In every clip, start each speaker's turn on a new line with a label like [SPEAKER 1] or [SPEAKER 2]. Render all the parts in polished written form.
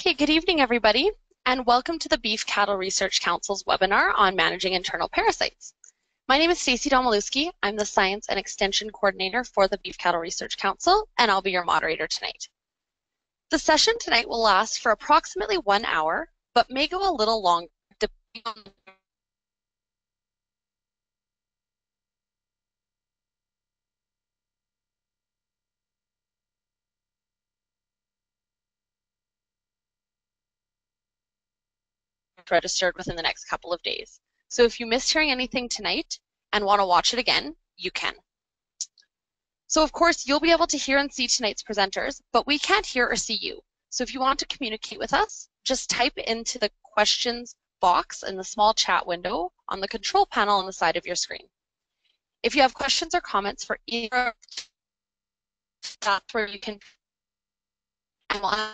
[SPEAKER 1] Okay, good evening, everybody, and welcome to the Beef Cattle Research Council's webinar on managing internal parasites. My name is Stacey Domalewski. I'm the Science and Extension Coordinator for the Beef Cattle Research Council, and I'll be your moderator tonight. The session tonight will last for approximately 1 hour, but may go a little longer depending on registered within the next couple of days. So if you missed hearing anything tonight and want to watch it again, you can. So of course, you'll be able to hear and see tonight's presenters, but we can't hear or see you. So if you want to communicate with us, just type into the questions box in the small chat window on the control panel on the side of your screen. If you have questions or comments for either, that's where you can, and we'll have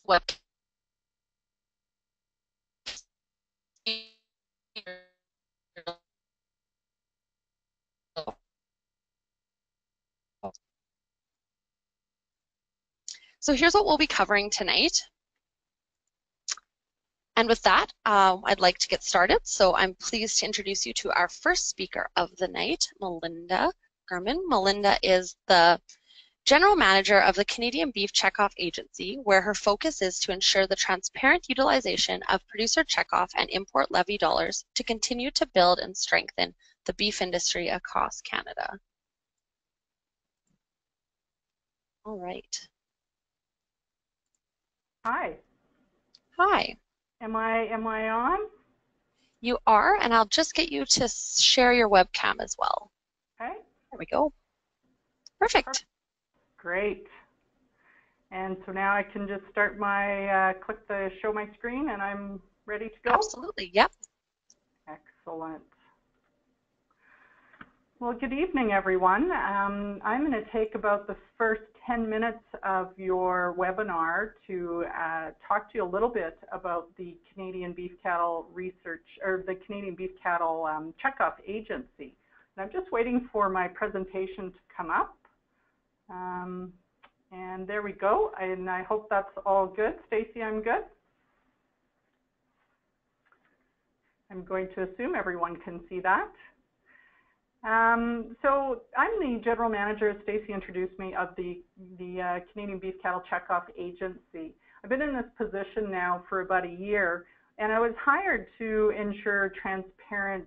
[SPEAKER 1] web. So here's what we'll be covering tonight. And with that, I'd like to get started. So I'm pleased to introduce you to our first speaker of the night, Melinda Gurman. Melinda is the General Manager of the Canadian Beef Checkoff Agency, where her focus is to ensure the transparent utilization of producer checkoff and import levy dollars to continue to build and strengthen the beef industry across Canada. All right.
[SPEAKER 2] Hi.
[SPEAKER 1] Hi.
[SPEAKER 2] Am I on?
[SPEAKER 1] You are, and I'll just get you to share your webcam as well.
[SPEAKER 2] Okay.
[SPEAKER 1] There we go. Perfect.
[SPEAKER 2] Great. And so now I can just start my, click the show my screen and I'm ready to go?
[SPEAKER 1] Absolutely, yep.
[SPEAKER 2] Excellent. Well, good evening, everyone. I'm going to take about the first 10 minutes of your webinar to talk to you a little bit about the Canadian Beef Cattle Research, or the Canadian Beef Cattle Checkoff Agency. And I'm just waiting for my presentation to come up. And there we go, and I hope that's all good. Stacey, I'm good? I'm going to assume everyone can see that. So I'm the General Manager, as Stacey introduced me, of the Canadian Beef Cattle Checkoff Agency. I've been in this position now for about a year, and I was hired to ensure transparent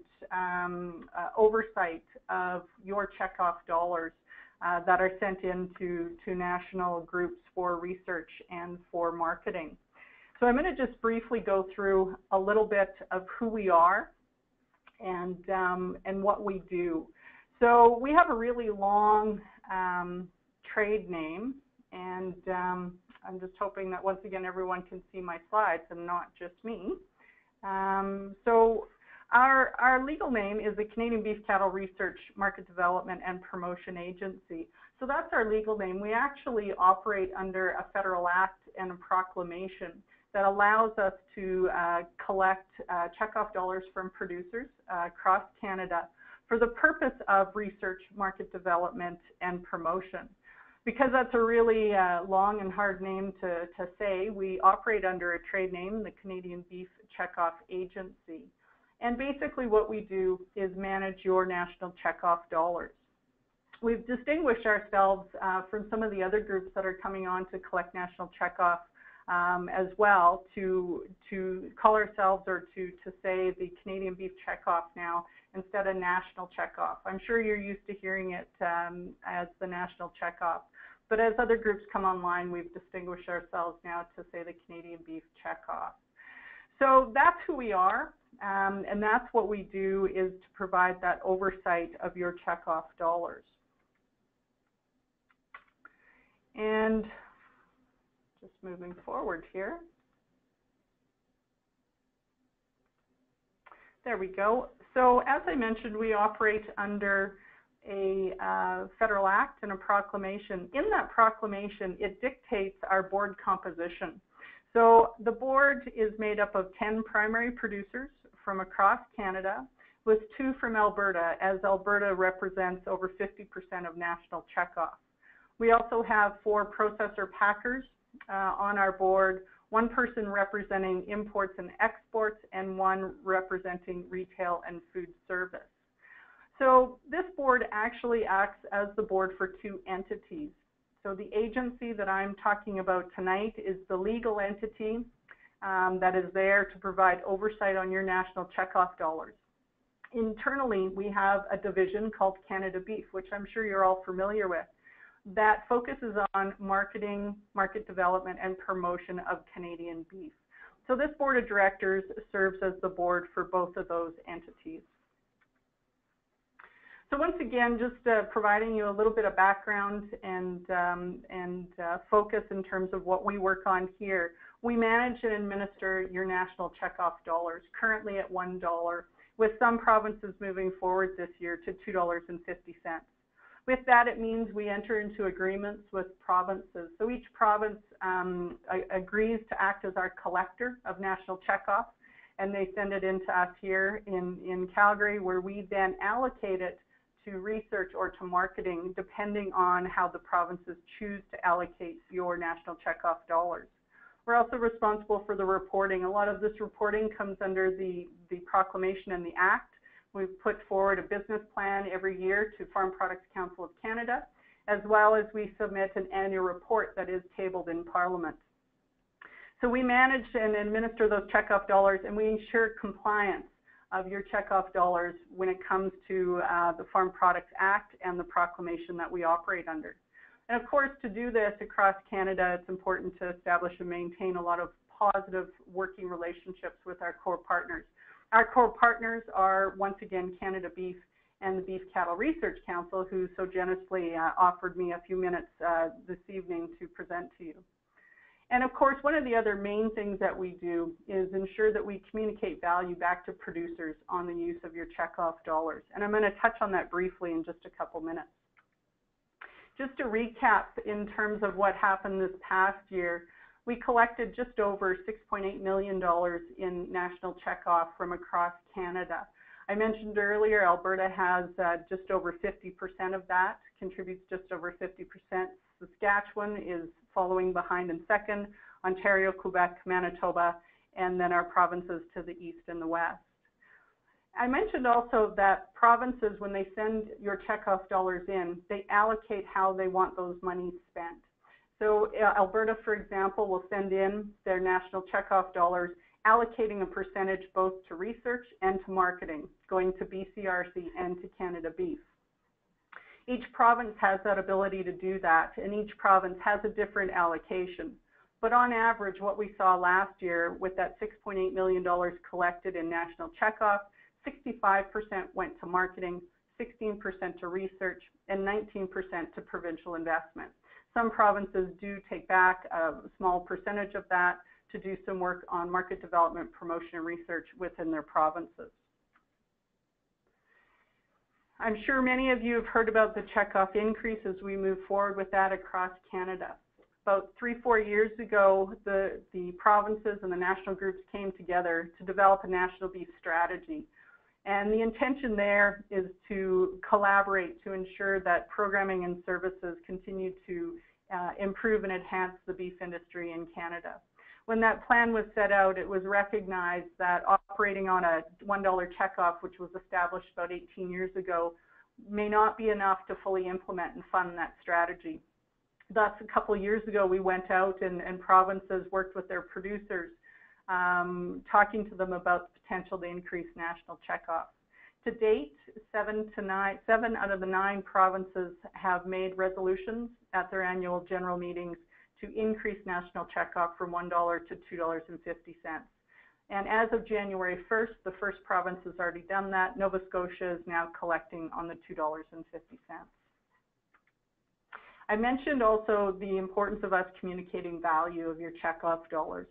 [SPEAKER 2] oversight of your checkoff dollars that are sent into national groups for research and for marketing. So I'm going to just briefly go through a little bit of who we are and what we do. So we have a really long trade name, and I'm just hoping that once again everyone can see my slides and not just me. So our legal name is the Canadian Beef Cattle Research, Market Development and Promotion Agency. So that's our legal name. We actually operate under a federal act and a proclamation that allows us to collect checkoff dollars from producers across Canada for the purpose of research, market development, and promotion. Because that's a really long and hard name to say, we operate under a trade name, the Canadian Beef Checkoff Agency. And basically what we do is manage your national checkoff dollars. We've distinguished ourselves from some of the other groups that are coming on to collect national checkoff as well, to call ourselves, or to say the Canadian Beef Checkoff now instead of national checkoff. I'm sure you're used to hearing it as the national checkoff, but as other groups come online, we've distinguished ourselves now to say the Canadian Beef Checkoff. So that's who we are, and that's what we do, is to provide that oversight of your checkoff dollars. And just moving forward here. There we go. So as I mentioned, we operate under a federal act and a proclamation. In that proclamation, it dictates our board composition. So the board is made up of 10 primary producers from across Canada. with 2 from Alberta, as Alberta represents over 50% of national checkoff. We also have 4 processor packers on our board, 1 person representing imports and exports, and 1 representing retail and food service. So this board actually acts as the board for 2 entities. So the agency that I'm talking about tonight is the legal entity that is there to provide oversight on your national checkoff dollars. Internally, we have a division called Canada Beef, which I'm sure you're all familiar with, that focuses on marketing, market development, and promotion of Canadian beef. So this board of directors serves as the board for both of those entities. So once again, just providing you a little bit of background and focus in terms of what we work on here. We manage and administer your national checkoff dollars, currently at $1, with some provinces moving forward this year to $2.50. With that, it means we enter into agreements with provinces. So each province agrees to act as our collector of national checkoff, and they send it in to us here in Calgary, where we then allocate it to research or to marketing, depending on how the provinces choose to allocate your national checkoff dollars. We're also responsible for the reporting. A lot of this reporting comes under the proclamation and the Act. We've put forward a business plan every year to Farm Products Council of Canada, as well as we submit an annual report that is tabled in Parliament. So we manage and administer those checkoff dollars, and we ensure compliance of your checkoff dollars when it comes to the Farm Products Act and the proclamation that we operate under. And of course, to do this across Canada, it's important to establish and maintain a lot of positive working relationships with our core partners. Our core partners are, once again, Canada Beef and the Beef Cattle Research Council, who so generously offered me a few minutes this evening to present to you. And of course, one of the other main things that we do is ensure that we communicate value back to producers on the use of your checkoff dollars. And I'm going to touch on that briefly in just a couple minutes. Just to recap in terms of what happened this past year, we collected just over $6.8 million in national checkoff from across Canada. I mentioned earlier, Alberta has just over 50% of that, contributes just over 50%. Saskatchewan is following behind in second, Ontario, Quebec, Manitoba, and then our provinces to the east and the west. I mentioned also that provinces, when they send your checkoff dollars in, they allocate how they want those monies spent. So Alberta, for example, will send in their national checkoff dollars, allocating a percentage both to research and to marketing, going to BCRC and to Canada Beef. Each province has that ability to do that, and each province has a different allocation. But on average, what we saw last year with that $6.8 million collected in national checkoff, 65% went to marketing, 16% to research, and 19% to provincial investment. Some provinces do take back a small percentage of that to do some work on market development, promotion, and research within their provinces. I'm sure many of you have heard about the checkoff increase as we move forward with that across Canada. About 3-4 years ago, the provinces and the national groups came together to develop a national beef strategy. And the intention there is to collaborate to ensure that programming and services continue to improve and enhance the beef industry in Canada. When that plan was set out, it was recognized that operating on a $1 checkoff, which was established about 18 years ago, may not be enough to fully implement and fund that strategy. Thus, a couple of years ago, we went out and provinces worked with their producers, talking to them about the potential to increase national checkoff. To date, 7 out of the 9 provinces have made resolutions at their annual general meetings to increase national checkoff from $1 to $2.50. And as of January 1st, the first province has already done that. Nova Scotia is now collecting on the $2.50. I mentioned also the importance of us communicating value of your checkoff dollars.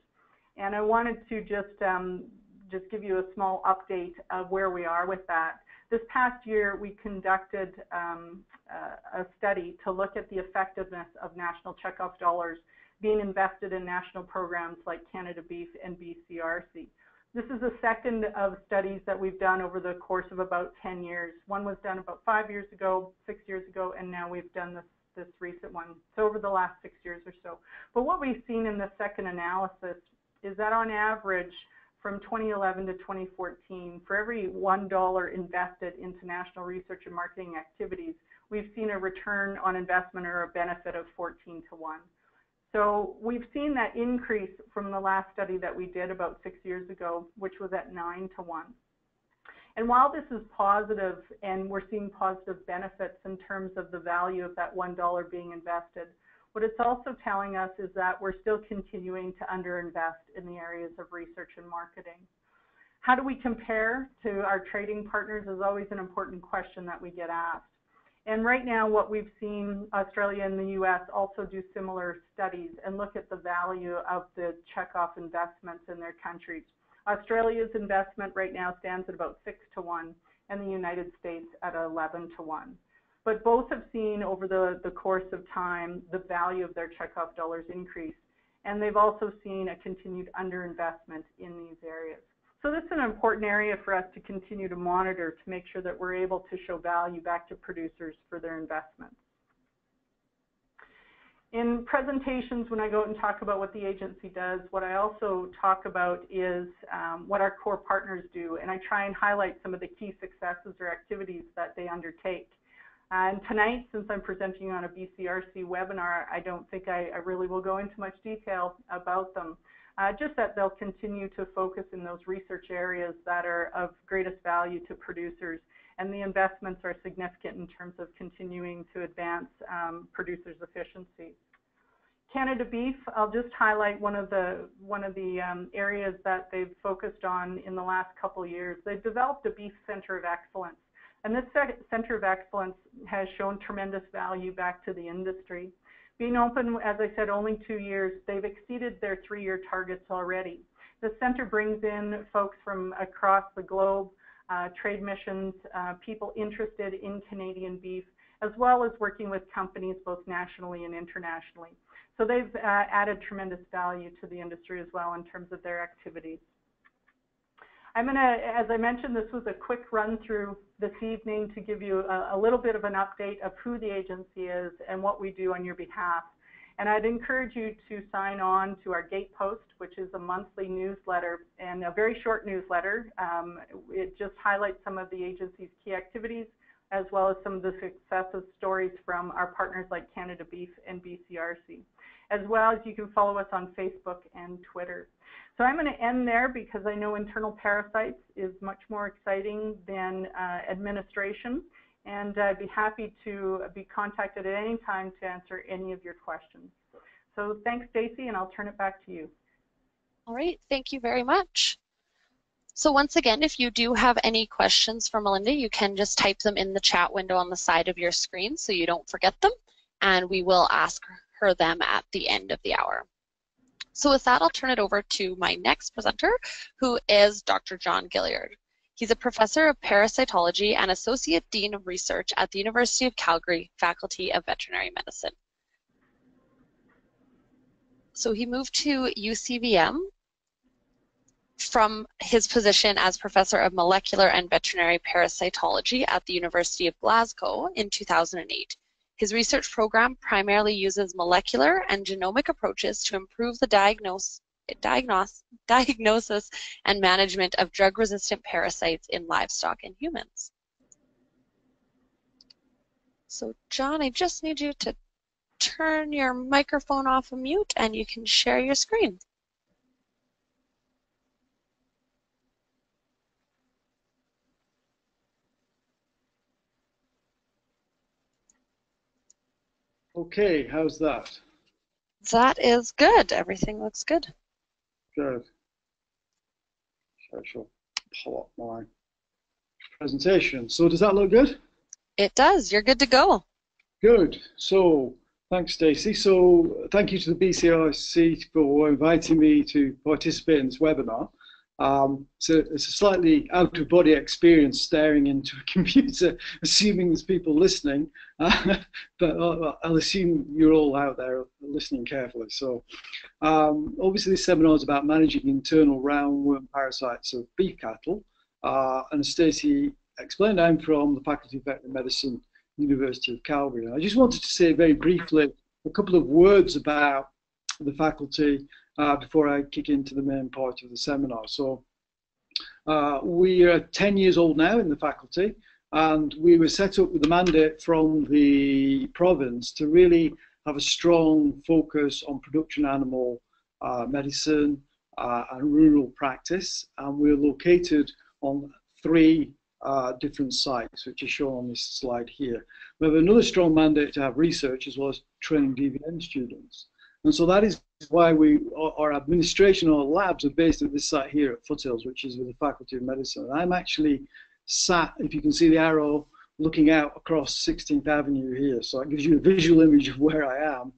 [SPEAKER 2] And I wanted to just give you a small update of where we are with that. This past year, we conducted a study to look at the effectiveness of national checkoff dollars being invested in national programs like Canada Beef and BCRC. This is the second of studies that we've done over the course of about 10 years. One was done about 5 years ago, 6 years ago, and now we've done this recent one. So over the last 6 years or so. But what we've seen in the second analysis is that on average, from 2011 to 2014, for every $1 invested into national research and marketing activities, we've seen a return on investment or a benefit of 14 to 1. So we've seen that increase from the last study that we did about 6 years ago, which was at 9 to 1. And while this is positive and we're seeing positive benefits in terms of the value of that $1 being invested, what it's also telling us is that we're still continuing to underinvest in the areas of research and marketing. How do we compare to our trading partners is always an important question that we get asked. And right now what we've seen, Australia and the US also do similar studies and look at the value of the checkoff investments in their countries. Australia's investment right now stands at about 6 to 1 and the United States at 11 to 1. But both have seen over the course of time the value of their checkoff dollars increase, and they've also seen a continued underinvestment in these areas. So this is an important area for us to continue to monitor to make sure that we're able to show value back to producers for their investments. In presentations, when I go out and talk about what the agency does, what I also talk about is what our core partners do, and I try and highlight some of the key successes or activities that they undertake. And tonight, since I'm presenting on a BCRC webinar, I don't think I really will go into much detail about them. Just that they'll continue to focus in those research areas that are of greatest value to producers, and the investments are significant in terms of continuing to advance producers' efficiency. Canada Beef, I'll just highlight one of the areas that they've focused on in the last couple of years. They've developed a beef center of excellence. And this center of excellence has shown tremendous value back to the industry. Being open, as I said, only 2 years, they've exceeded their 3-year targets already. The center brings in folks from across the globe, trade missions, people interested in Canadian beef, as well as working with companies both nationally and internationally. So they've added tremendous value to the industry as well in terms of their activities. I'm going to, as I mentioned, this was a quick run through this evening to give you a little bit of an update of who the agency is and what we do on your behalf. And I'd encourage you to sign on to our Gatepost, which is a monthly newsletter and a very short newsletter. It just highlights some of the agency's key activities, as well as some of the success stories from our partners like Canada Beef and BCRC. As well as you can follow us on Facebook and Twitter. So I'm going to end there because I know internal parasites is much more exciting than administration, and I'd be happy to be contacted at any time to answer any of your questions. So thanks, Stacey, and I'll turn it back to you.
[SPEAKER 1] All right, thank you very much. So once again, if you do have any questions for Melinda, you can just type them in the chat window on the side of your screen so you don't forget them, and we will ask her them at the end of the hour. So with that, I'll turn it over to my next presenter, who is Dr. John Gilleard. He's a professor of parasitology and associate dean of research at the University of Calgary, Faculty of Veterinary Medicine. So he moved to UCVM from his position as professor of molecular and veterinary parasitology at the University of Glasgow in 2008. His research program primarily uses molecular and genomic approaches to improve the diagnosis and management of drug-resistant parasites in livestock and humans. So John, I just need you to turn your microphone off of mute and you can share your screen.
[SPEAKER 3] Okay, how's that?
[SPEAKER 1] That is good. Everything looks good.
[SPEAKER 3] Good. So I shall pull up my presentation. So does that look good?
[SPEAKER 1] It does. You're good to go.
[SPEAKER 3] Good. So thanks, Stacey. So thank you to the BCRC for inviting me to participate in this webinar. So it's a slightly out-of-body experience staring into a computer, assuming there's people listening. But I'll assume you're all out there listening carefully. So obviously this seminar is about managing internal roundworm parasites of beef cattle. And as Stacey explained, I'm from the Faculty of Veterinary Medicine, University of Calgary. And I just wanted to say very briefly a couple of words about the faculty before I kick into the main part of the seminar. So we are 10 years old now in the faculty, and we were set up with a mandate from the province to really have a strong focus on production animal medicine and rural practice. And we're located on 3 different sites, which are shown on this slide here. We have another strong mandate to have research as well as training DVM students. And so that is why our administration, our labs are based at this site here at Foothills, which is with the Faculty of Medicine. And I'm actually sat, if you can see the arrow, looking out across 16th Avenue here. So it gives you a visual image of where I am.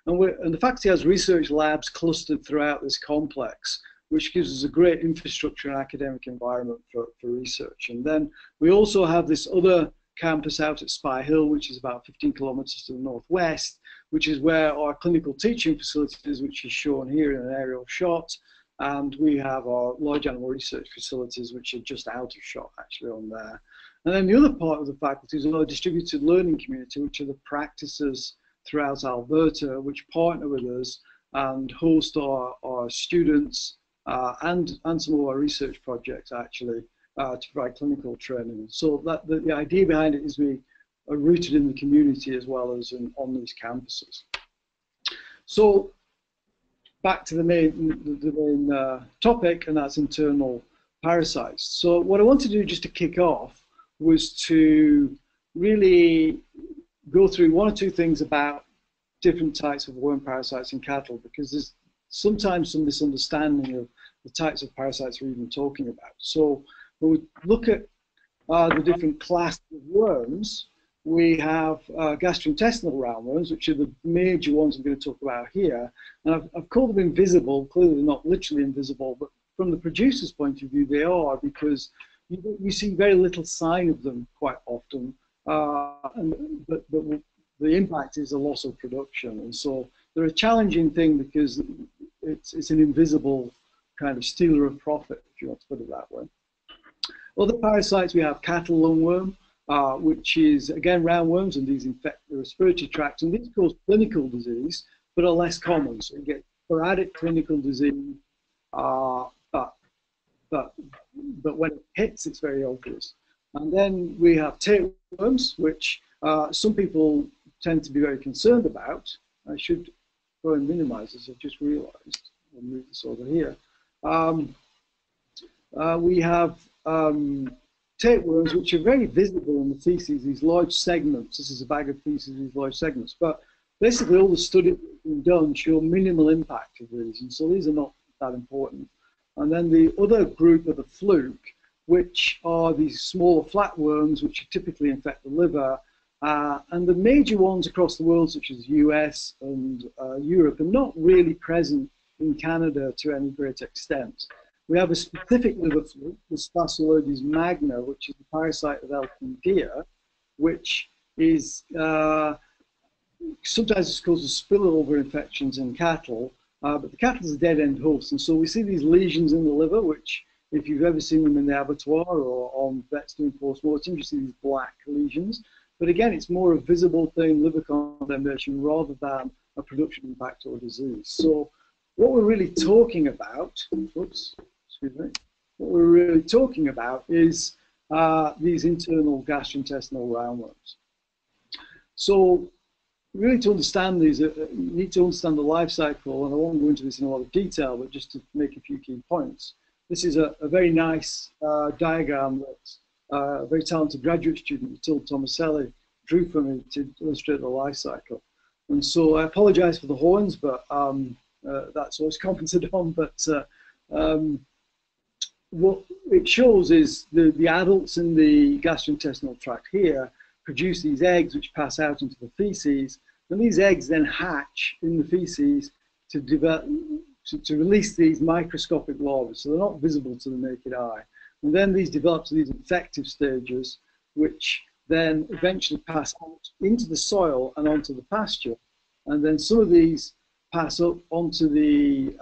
[SPEAKER 3] And the faculty has research labs clustered throughout this complex, which gives us a great infrastructure and academic environment for research. And then we also have this other campus out at Spy Hill, which is about 15 kilometers to the northwest, which is where our clinical teaching facilities, which is shown here in an aerial shot, and we have our large animal research facilities, which are just out of shot actually on there. And then the other part of the faculty is our distributed learning community, which are the practices throughout Alberta, which partner with us and host our students and some of our research projects actually to provide clinical training. So that the idea behind it is we are rooted in the community as well as on these campuses. So back to the main topic, and that's internal parasites. So what I want to do just to kick off was to really go through 1 or 2 things about different types of worm parasites in cattle, because there's sometimes some misunderstanding of the types of parasites we're even talking about. So when we look at the different classes of worms, we have gastrointestinal roundworms, which are the major ones I'm going to talk about here. And I've called them invisible. Clearly they're not literally invisible, but from the producer's point of view, they are, because you see very little sign of them quite often. But the impact is a loss of production. And so they're a challenging thing because it's an invisible kind of stealer of profit, if you want to put it that way. Other parasites, we have cattle lungworm, which is, again, roundworms, and these infect the respiratory tract. And these cause clinical disease, but are less common. So you get sporadic clinical disease, but when it hits, it's very obvious. And then we have tapeworms, which some people tend to be very concerned about. I should go and minimize this, I've just realized. I'll move this over here. We have tapeworms, which are very visible in the feces, these large segments. This is a bag of feces, these large segments. But basically all the studies that have been done show minimal impact of these, and so these are not that important. And then the other group are the fluke, which are these smaller flatworms, which typically infect the liver. And the major ones across the world, such as the US and Europe, are not really present in Canada to any great extent. We have a specific liver fluke, the Parasitology magna, which is the parasite of elk and deer, which is sometimes it causes spillover infections in cattle, but the cattle is a dead-end host, and so we see these lesions in the liver, which, if you've ever seen them in the abattoir or on vets doing post-mortem, you see these black lesions. But again, it's more a visible thing, liver condemnation, rather than a production impact or disease. So what we're really talking about, oops, excuse me, what we're really talking about is these internal gastrointestinal roundworms. So really to understand these, you need to understand the life cycle, and I won't go into this in a lot of detail, but just to make a few key points. This is a very nice diagram that a very talented graduate student, Matilda Tomaselli, drew for me to illustrate the life cycle. And so I apologize for the horns, but that's always commented on. But what it shows is the adults in the gastrointestinal tract here produce these eggs which pass out into the feces, and these eggs then hatch in the feces to develop, to release these microscopic larvae, so they're not visible to the naked eye. And then these develop to these infective stages, which then eventually pass out into the soil and onto the pasture. And then some of these pass up onto the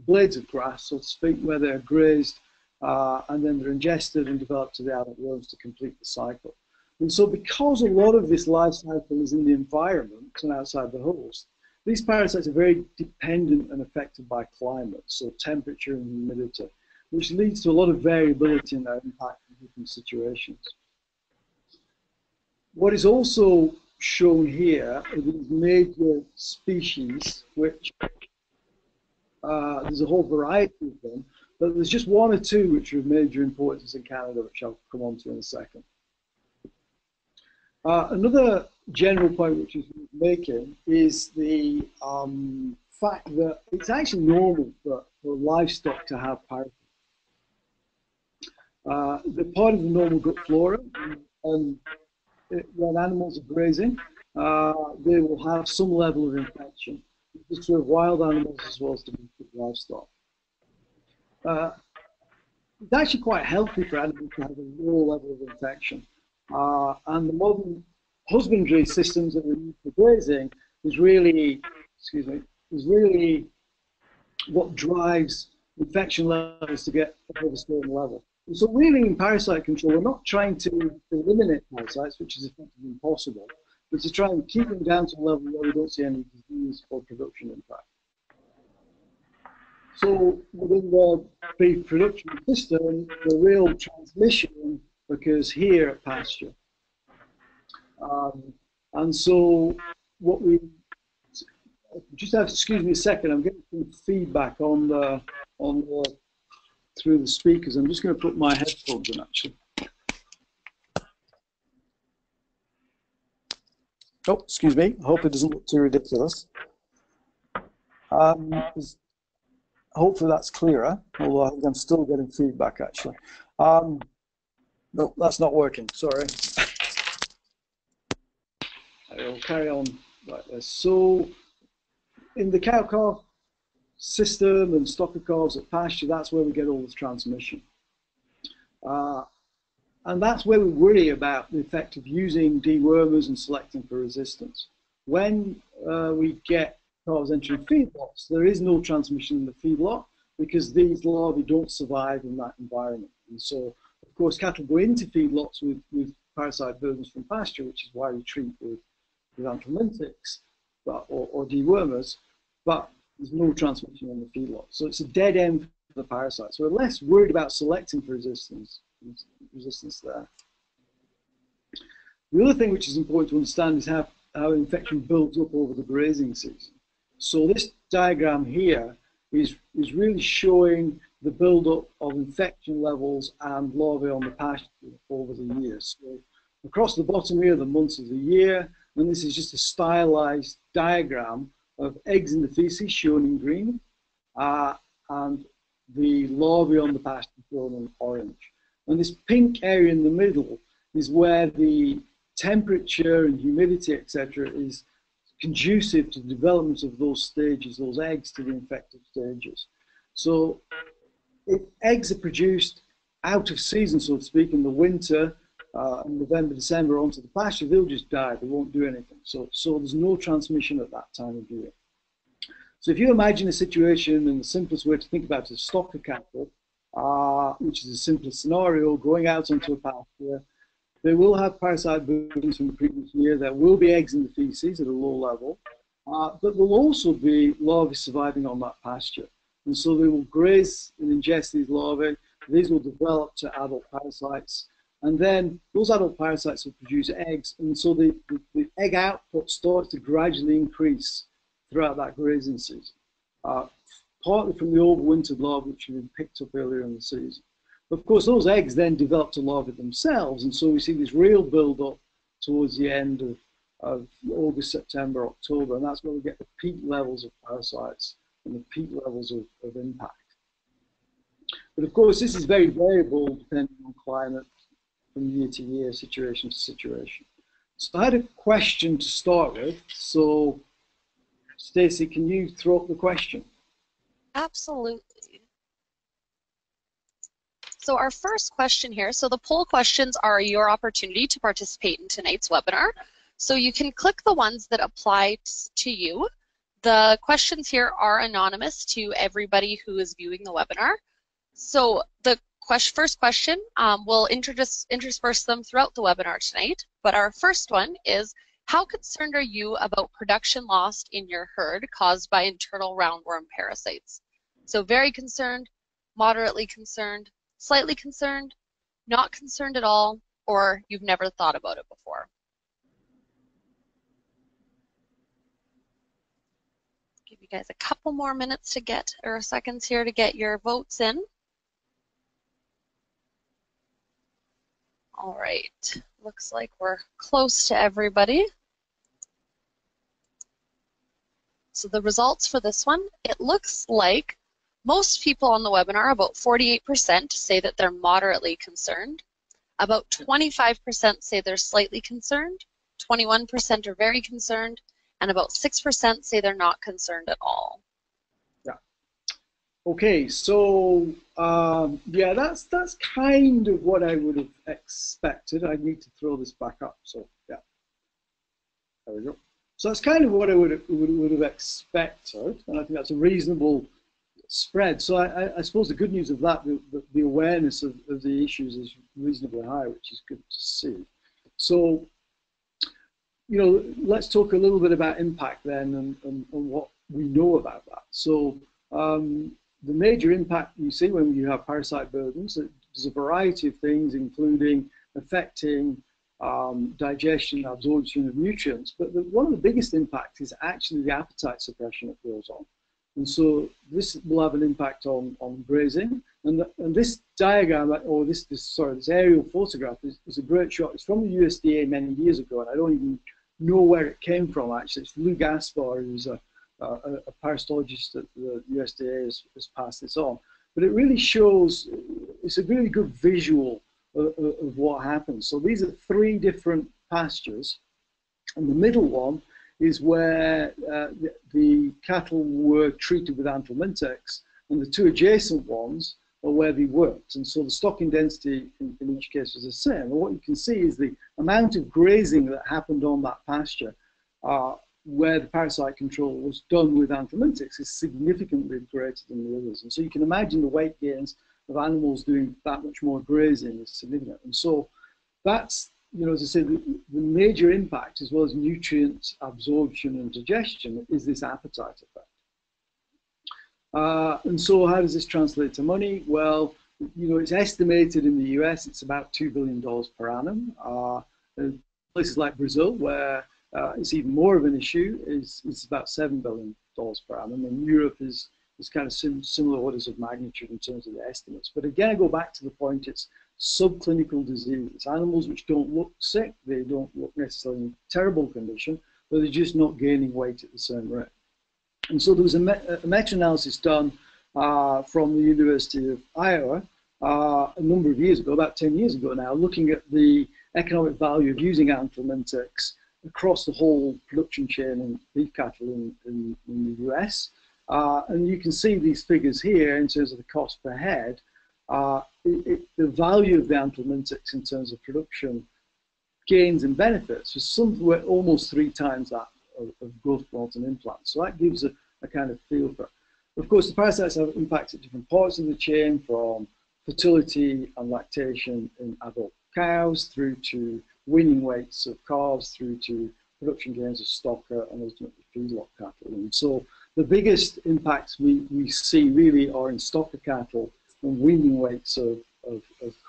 [SPEAKER 3] blades of grass, so to speak, where they're grazed, and then they're ingested and develop to the adult worms to complete the cycle. And so because a lot of this life cycle is in the environment and outside the host, these parasites are very dependent and affected by climate, so temperature and humidity, which leads to a lot of variability in their impact in different situations. What is also shown here are these major species, which there's a whole variety of them, but there's just one or two which are of major importance in Canada, which I'll come on to in a second. Another general point which is making is the fact that it's actually normal for livestock to have parasites. They're part of the normal gut flora, and when animals are grazing, they will have some level of infection. It's true of wild animals as well as domestic livestock. It's actually quite healthy for animals to have a low level of infection. And the modern husbandry systems that we use for grazing is really, is really what drives infection levels to get above a certain level. And so really in parasite control, we're not trying to eliminate parasites, which is effectively impossible, but to try and keep them down to a level where we don't see any disease or production impact. So within the beef production system, the real transmission occurs here at pasture. And so what we just have, excuse me a second, I'm getting some feedback on the through the speakers. I'm just going to put my headphones in actually. Oh, excuse me. I hope it doesn't look too ridiculous. Hopefully that's clearer, although I think I'm still getting feedback actually. No, that's not working, sorry. I'll carry on like this. So in the cow-calf system and stocker calves at pasture, that's where we get all this transmission. And that's where we worry about the effect of using dewormers and selecting for resistance. When we get calves entering feedlots, there is no transmission in the feedlot because these larvae don't survive in that environment. And so, of course, cattle go into feedlots with parasite burdens from pasture, which is why we treat with anthelmintics or dewormers, but there's no transmission in the feedlot. So it's a dead end for the parasites. So we're less worried about selecting for resistance there. The other thing which is important to understand is how infection builds up over the grazing season. So this diagram here is really showing the build-up of infection levels and larvae on the pasture over the years. So across the bottom here, the months of the year, and this is just a stylized diagram of eggs in the feces shown in green, and the larvae on the pasture shown in orange. And this pink area in the middle is where the temperature and humidity, etc., is conducive to the development of those stages, those eggs to the infected stages. So if eggs are produced out of season, so to speak, in the winter, November, December onto the pasture, they'll just die, they won't do anything. So there's no transmission at that time of year. So if you imagine a situation, and the simplest way to think about it is stocker cattle, which is the simplest scenario, going out onto a pasture, they will have parasite burdens from the previous year. There will be eggs in the feces at a low level, but there will also be larvae surviving on that pasture. And so they will graze and ingest these larvae. These will develop to adult parasites. And then those adult parasites will produce eggs. And so the egg output starts to gradually increase throughout that grazing season, partly from the overwintered larvae which have been picked up earlier in the season. Of course, those eggs then develop to larvae themselves, and so we see this real build-up towards the end of August, September, October, and that's where we get the peak levels of parasites and the peak levels of impact. But of course, this is very variable depending on climate from year to year, situation to situation. So I had a question to start with. So, Stacey, can you throw up the question?
[SPEAKER 1] Absolutely. So our first question here, so the poll questions are your opportunity to participate in tonight's webinar. So you can click the ones that apply to you. The questions here are anonymous to everybody who is viewing the webinar. So the first question, we'll intersperse them throughout the webinar tonight, but our first one is, how concerned are you about production loss in your herd caused by internal roundworm parasites? So very concerned, moderately concerned, slightly concerned, not concerned at all, or you've never thought about it before. Give you guys a couple more minutes to get, or seconds here to get your votes in. All right, looks like we're close to everybody. So the results for this one, it looks like most people on the webinar, about 48%, say that they're moderately concerned. About 25% say they're slightly concerned, 21% are very concerned, and about 6% say they're not concerned at all.
[SPEAKER 3] Okay, so yeah, that's kind of what I would have expected. I need to throw this back up. So yeah, there we go. So that's kind of what I would have expected, and I think that's a reasonable spread. So I suppose the good news of that, the awareness of the issues is reasonably high, which is good to see. So, you know, let's talk a little bit about impact then and what we know about that. So the major impact you see when you have parasite burdens, there's a variety of things, including affecting digestion, absorption of nutrients. But one of the biggest impacts is actually the appetite suppression that goes on. And so this will have an impact on grazing. And this diagram, or this aerial photograph is a great shot. It's from the USDA many years ago, and I don't even know where it came from, actually. It's Lou Gaspar, who's a parasitologist at the USDA, has passed this on. But it really shows, it's a really good visual of what happens. So these are 3 different pastures, and the middle one is where the cattle were treated with anthelmintics, and the 2 adjacent ones are where they weren't. And so the stocking density in each case was the same. And what you can see is the amount of grazing that happened on that pasture where the parasite control was done with anthelmintics is significantly greater than the others. And so you can imagine the weight gains of animals doing that much more grazing is significant. And so that's, you know, as I said, the major impact, as well as nutrient absorption and digestion, is this appetite effect. And so how does this translate to money? Well, you know, it's estimated in the US it's about $2 billion per annum. In places like Brazil, where it's even more of an issue, it's about $7 billion per annum. And Europe is kind of similar orders of magnitude in terms of the estimates. But again, I go back to the point, it's subclinical disease. It's animals which don't look sick, they don't look necessarily in terrible condition, but they're just not gaining weight at the same rate. And so there was a meta-analysis done from the University of Iowa a number of years ago, about 10 years ago now, looking at the economic value of using anthelmintics across the whole production chain in beef cattle in the US. And you can see these figures here in terms of the cost per head. The value of the anthelmintics in terms of production gains and benefits was somewhere almost 3 times that of growth hormone implants. So that gives a kind of feel for it. Of course, the parasites have impacts at different parts of the chain, from fertility and lactation in adult cows through to weaning weights of calves, through to production gains of stocker and ultimately feedlot cattle. And so the biggest impacts we see really are in stocker cattle and weaning weights of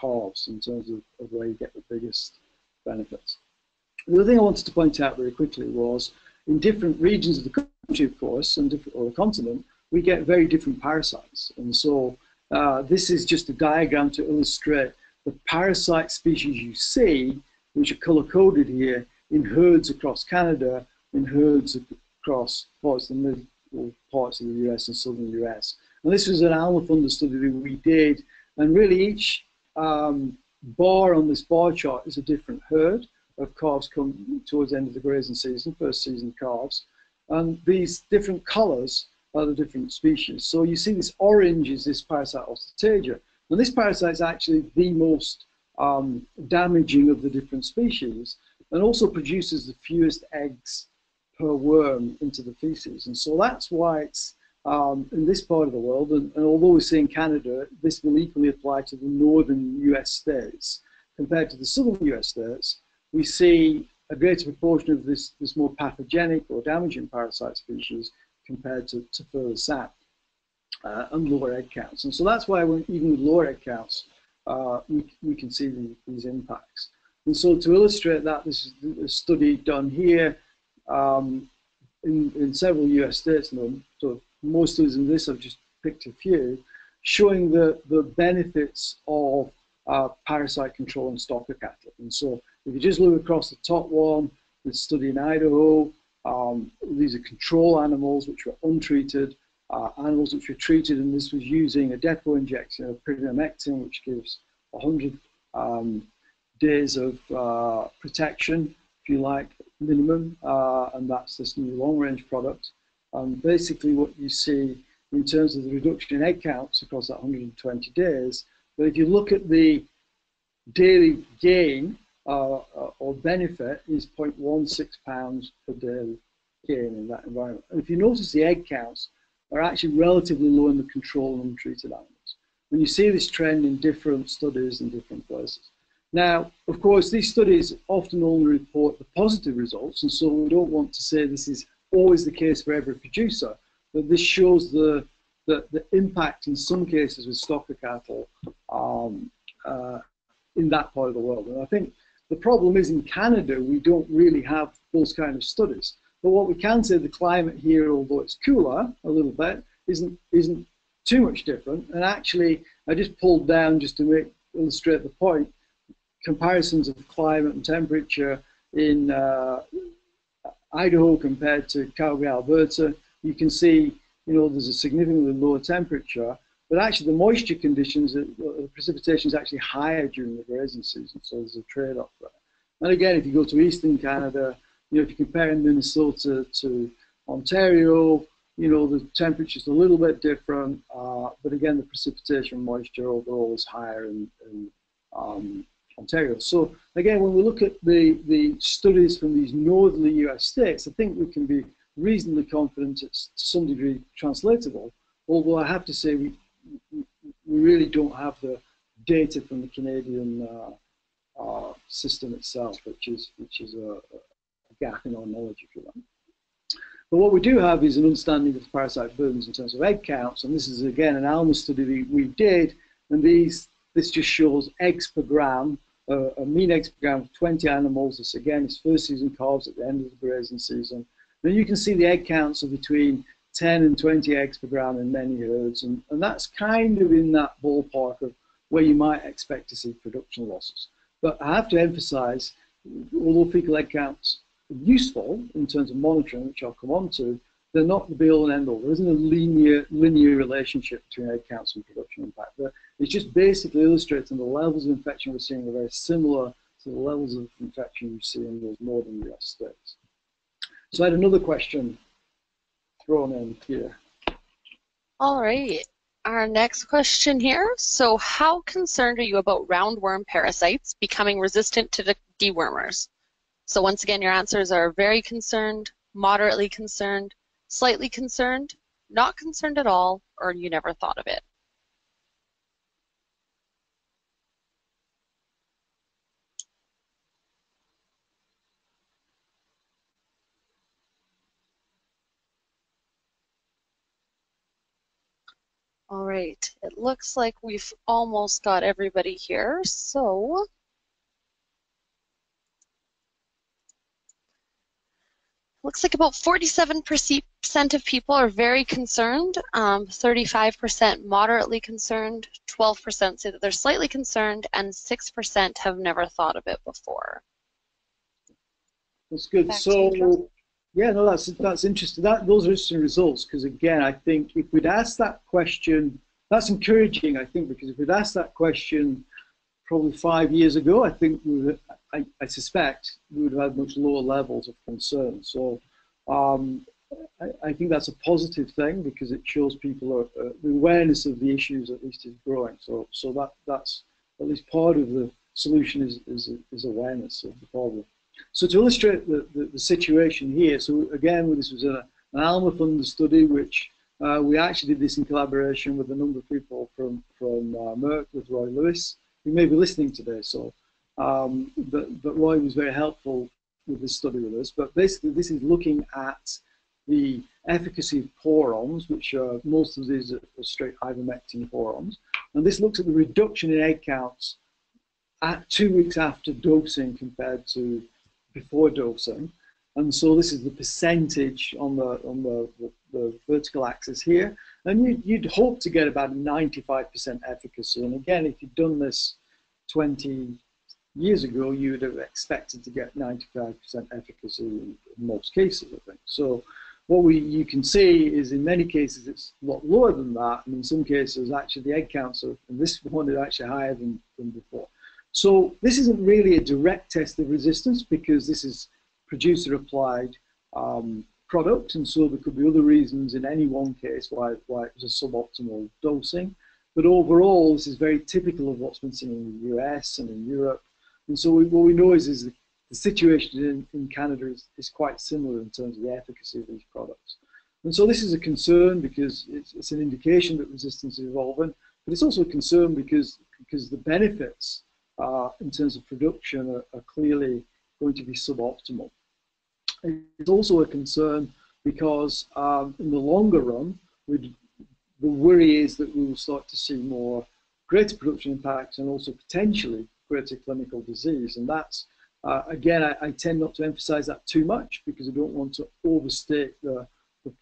[SPEAKER 3] calves in terms of where you get the biggest benefits. The other thing I wanted to point out very quickly was in different regions of the country, of course, and or the continent, we get very different parasites. And so this is just a diagram to illustrate the parasite species you see, which are color-coded here, in herds across Canada, in herds across parts of the middle parts of the US and southern US. And this was an animal funder study that we did, and really each bar on this bar chart is a different herd of calves come towards the end of the grazing season, first season calves. And these different colors the different species. So you see this orange is this parasite Osteratia. And this parasite is actually the most damaging of the different species, and also produces the fewest eggs per worm into the feces. And so that's why it's in this part of the world, and although we see in Canada, this will equally apply to the northern US states compared to the southern US states, we see a greater proportion of this more pathogenic or damaging parasite species compared to further south and lower egg counts. And so that's why even with lower egg counts, we can see these impacts. And so to illustrate that, this is a study done here in several US states. So most studies in this, I've just picked a few, showing the benefits of parasite control in stocker cattle. And so if you just look across the top one, this study in Idaho, these are control animals which were untreated, animals which were treated, and this was using a depot injection of pyridomectin, which gives 100 days of protection, if you like, minimum, and that's this new long-range product. Basically what you see in terms of the reduction in egg counts across that 120 days, but if you look at the daily gain or benefit is 0.16 pounds per day gain in that environment. And if you notice, the egg counts are actually relatively low in the control and untreated animals. And you see this trend in different studies in different places. Now, of course, these studies often only report the positive results, and so we don't want to say this is always the case for every producer, but this shows the impact in some cases with stocker cattle in that part of the world. And I think the problem is in Canada, we don't really have those kind of studies. But what we can say, the climate here, although it's cooler a little bit, isn't too much different. And actually, I just pulled down, just to illustrate the point, comparisons of climate and temperature in Idaho compared to Calgary, Alberta. You can see, there's a significantly lower temperature, but actually the moisture conditions, the precipitation is actually higher during the grazing season, so there's a trade-off there. And again, if you go to eastern Canada, if you compare Minnesota to Ontario, the temperature's a little bit different, but again, the precipitation moisture overall is higher in Ontario. So again, when we look at the studies from these northerly US states, I think we can be reasonably confident it's to some degree translatable, although I have to say we really don't have the data from the Canadian system itself, which is a gap in our knowledge, if you like. But what we do have is an understanding of the parasite burdens in terms of egg counts, and this is again an ALMA study we did, and this just shows eggs per gram, a mean eggs per gram of 20 animals. This again is first season calves at the end of the grazing season. Then you can see the egg counts are between 10 and 20 eggs per gram in many herds, and that's kind of in that ballpark of where you might expect to see production losses. But I have to emphasize, although fecal egg counts are useful in terms of monitoring, which I'll come on to, they're not the be-all and end-all. There isn't a linear relationship between egg counts and production impact. It's just basically illustrating the levels of infection we're seeing are very similar to the levels of infection you see in those northern US states. So I had another question thrown in here.
[SPEAKER 1] All right. Our next question here. So how concerned are you about roundworm parasites becoming resistant to the dewormers? So once again, your answers are very concerned, moderately concerned, slightly concerned, not concerned at all, or you never thought of it. All right, it looks like we've almost got everybody here, so looks like about 47% of people are very concerned, 35% moderately concerned, 12% say that they're slightly concerned, and 6% have never thought of it before.
[SPEAKER 3] That's good. So, yeah, no, that's interesting. Those are interesting results, because again, I think if we'd asked that question, that's encouraging, I think, because if we'd asked that question probably 5 years ago, I think I suspect we would have had much lower levels of concern. So I think that's a positive thing because it shows people the awareness of the issues at least is growing. So that's at least part of the solution is awareness of the problem. So to illustrate the situation here, so again, this was an ALMA-funded study, which we actually did this in collaboration with a number of people from Merck with Roy Lewis, who may be listening today. So, but Roy was very helpful with this study with us. But basically, this is looking at the efficacy of porons, which are, most of these are straight ivermectin porons. And this looks at the reduction in egg counts at 2 weeks after dosing compared to before dosing. And so this is the percentage on the vertical axis here. And you'd hope to get about 95% efficacy. And again, if you'd done this 20 years ago, you would have expected to get 95% efficacy in most cases, I think. So what you can see is in many cases it's a lot lower than that, and in some cases actually the egg counts are, and this one is actually higher than before. So this isn't really a direct test of resistance because this is producer applied product, and so there could be other reasons in any one case why it was a suboptimal dosing. But overall, this is very typical of what's been seen in the US and in Europe. And so what we know is the situation in Canada is quite similar in terms of the efficacy of these products. And so this is a concern because it's an indication that resistance is evolving, but it's also a concern because the benefits in terms of production are clearly going to be suboptimal. It's also a concern because in the longer run, the worry is that we will start to see greater production impacts and also potentially greater clinical disease. And that's, again, I tend not to emphasize that too much because I don't want to overstate the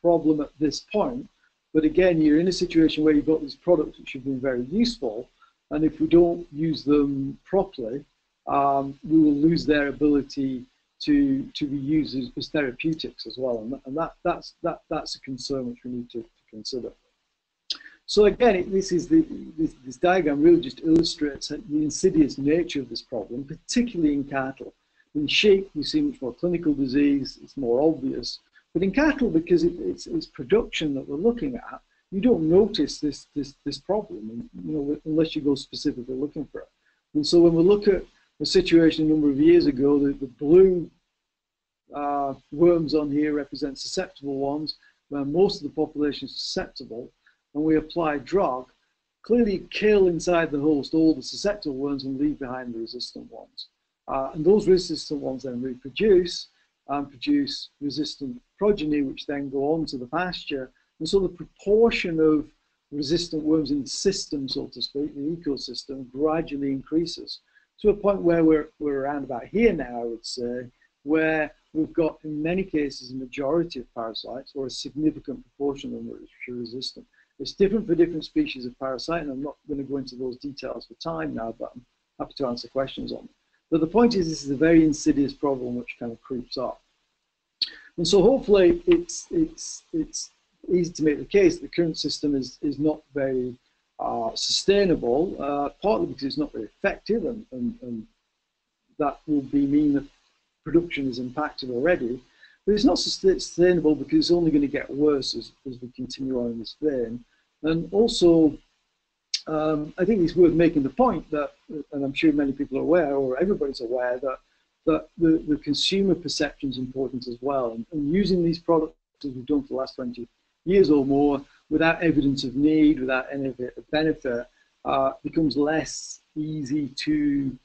[SPEAKER 3] problem at this point. But again, you're in a situation where you've got these products which have been very useful, and if we don't use them properly, we will lose their ability to be used as therapeutics as well, and that's a concern which we need to consider. So again, this diagram really just illustrates the insidious nature of this problem, particularly in cattle. In sheep, we see much more clinical disease; it's more obvious. But in cattle, because it's production that we're looking at, you don't notice this problem, unless you go specifically looking for it. And so when we look at the situation a number of years ago, the blue worms on here represent susceptible ones, where most of the population is susceptible, and we apply drug, clearly kill inside the host all the susceptible ones and leave behind the resistant ones. And those resistant ones then reproduce and produce resistant progeny, which then go on to the pasture. And so the proportion of resistant worms in the system, so to speak, the ecosystem, gradually increases to a point where we're around about here now, I would say, where we've got, in many cases, a majority of parasites, or a significant proportion of them which are resistant. It's different for different species of parasite, and I'm not going to go into those details for time now, but I'm happy to answer questions on it. But the point is, this is a very insidious problem which kind of creeps up. And so hopefully it's easy to make the case that the current system is not very sustainable, partly because it's not very effective, and that will mean that production is impacted already. But it's not sustainable because it's only going to get worse as we continue on in this vein. And also, I think it's worth making the point that, and I'm sure many people are aware, or everybody's aware, that the consumer perception is important as well. And using these products, as we've done for the last 20 years or more, without evidence of need, without any benefit, becomes less easy to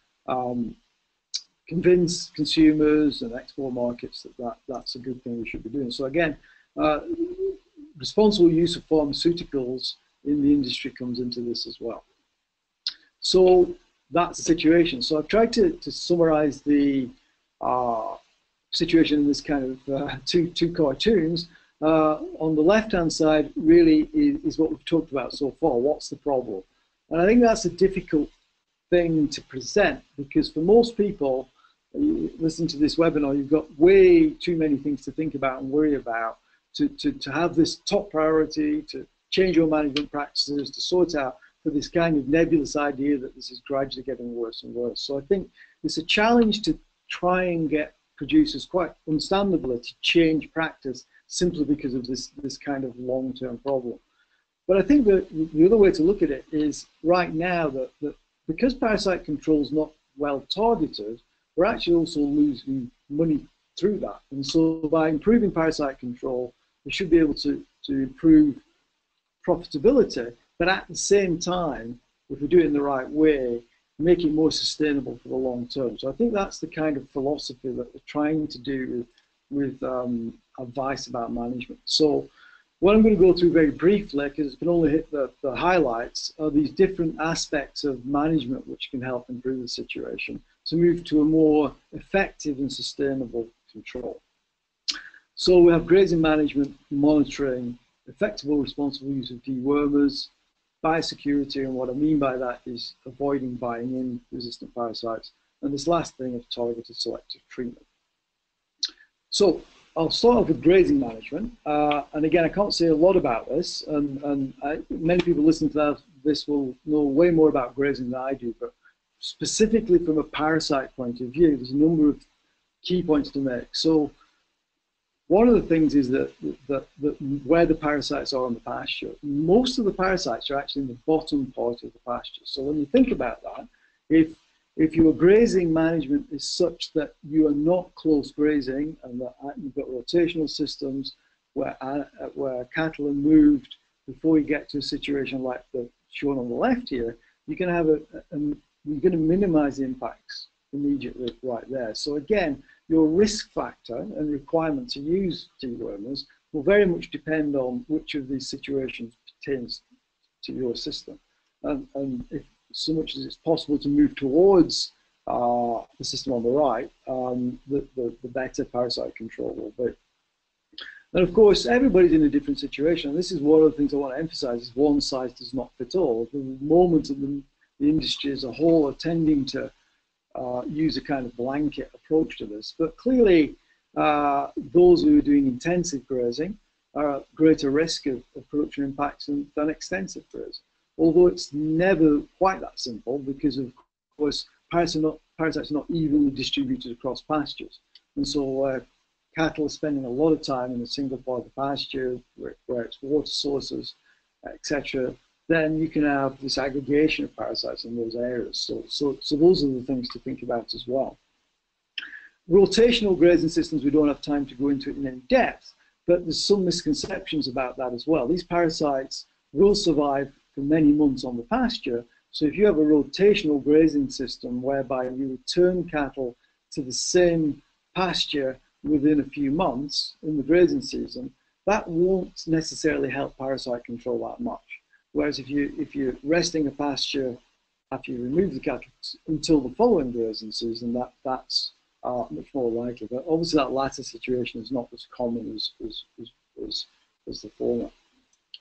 [SPEAKER 3] convince consumers and export markets that's a good thing we should be doing. So again, responsible use of pharmaceuticals in the industry comes into this as well. So that's the situation. So I've tried to summarize the situation in this kind of two cartoons. On the left-hand side really is what we've talked about so far. What's the problem? And I think that's a difficult thing to present because for most people, listen to this webinar, you've got way too many things to think about and worry about to have this top priority, to change your management practices, to sort out for this kind of nebulous idea that this is gradually getting worse and worse. So I think it's a challenge to try and get producers, quite understandably, to change practice simply because of this kind of long-term problem. But I think that the other way to look at it is right now that because parasite control is not well targeted, we're actually also losing money through that. And so by improving parasite control, we should be able to improve profitability, but at the same time, if we do it in the right way, make it more sustainable for the long term. So I think that's the kind of philosophy that we're trying to do with advice about management. So what I'm going to go through very briefly, because it can only hit the highlights, are these different aspects of management which can help improve the situation to move to a more effective and sustainable control. So we have grazing management, monitoring, effective or responsible use of dewormers, biosecurity, and what I mean by that is avoiding buying in resistant parasites, and this last thing of targeted selective treatment. So I'll start off with grazing management, and again, I can't say a lot about this, and many people listening to this will know way more about grazing than I do, but specifically from a parasite point of view, there's a number of key points to make. So one of the things is that where the parasites are on the pasture, most of the parasites are actually in the bottom part of the pasture. So when you think about that, if your grazing management is such that you are not close grazing and that you've got rotational systems where cattle are moved before you get to a situation like the shown on the left here, you can have you're going to minimize the impacts immediately right there. So again, your risk factor and requirement to use dewormers will very much depend on which of these situations pertains to your system. And if so much as it's possible to move towards the system on the right, the better parasite control will be. And of course, everybody's in a different situation. And this is one of the things I want to emphasize is one size does not fit all. At the moment, the industry as a whole are tending to use a kind of blanket approach to this. But clearly, those who are doing intensive grazing are at greater risk of production impacts than extensive grazing. Although it's never quite that simple because, of course, parasites are not evenly distributed across pastures. And so cattle are spending a lot of time in a single part of the pasture where it's water sources, etc. Then you can have this aggregation of parasites in those areas. So those are the things to think about as well. Rotational grazing systems, we don't have time to go into it in any depth, but there's some misconceptions about that as well. These parasites will survive for many months on the pasture. So if you have a rotational grazing system whereby you return cattle to the same pasture within a few months in the grazing season, that won't necessarily help parasite control that much. Whereas if you're resting a pasture after you remove the cattle until the following grazing season, that's much more likely. But obviously that latter situation is not as common as the former.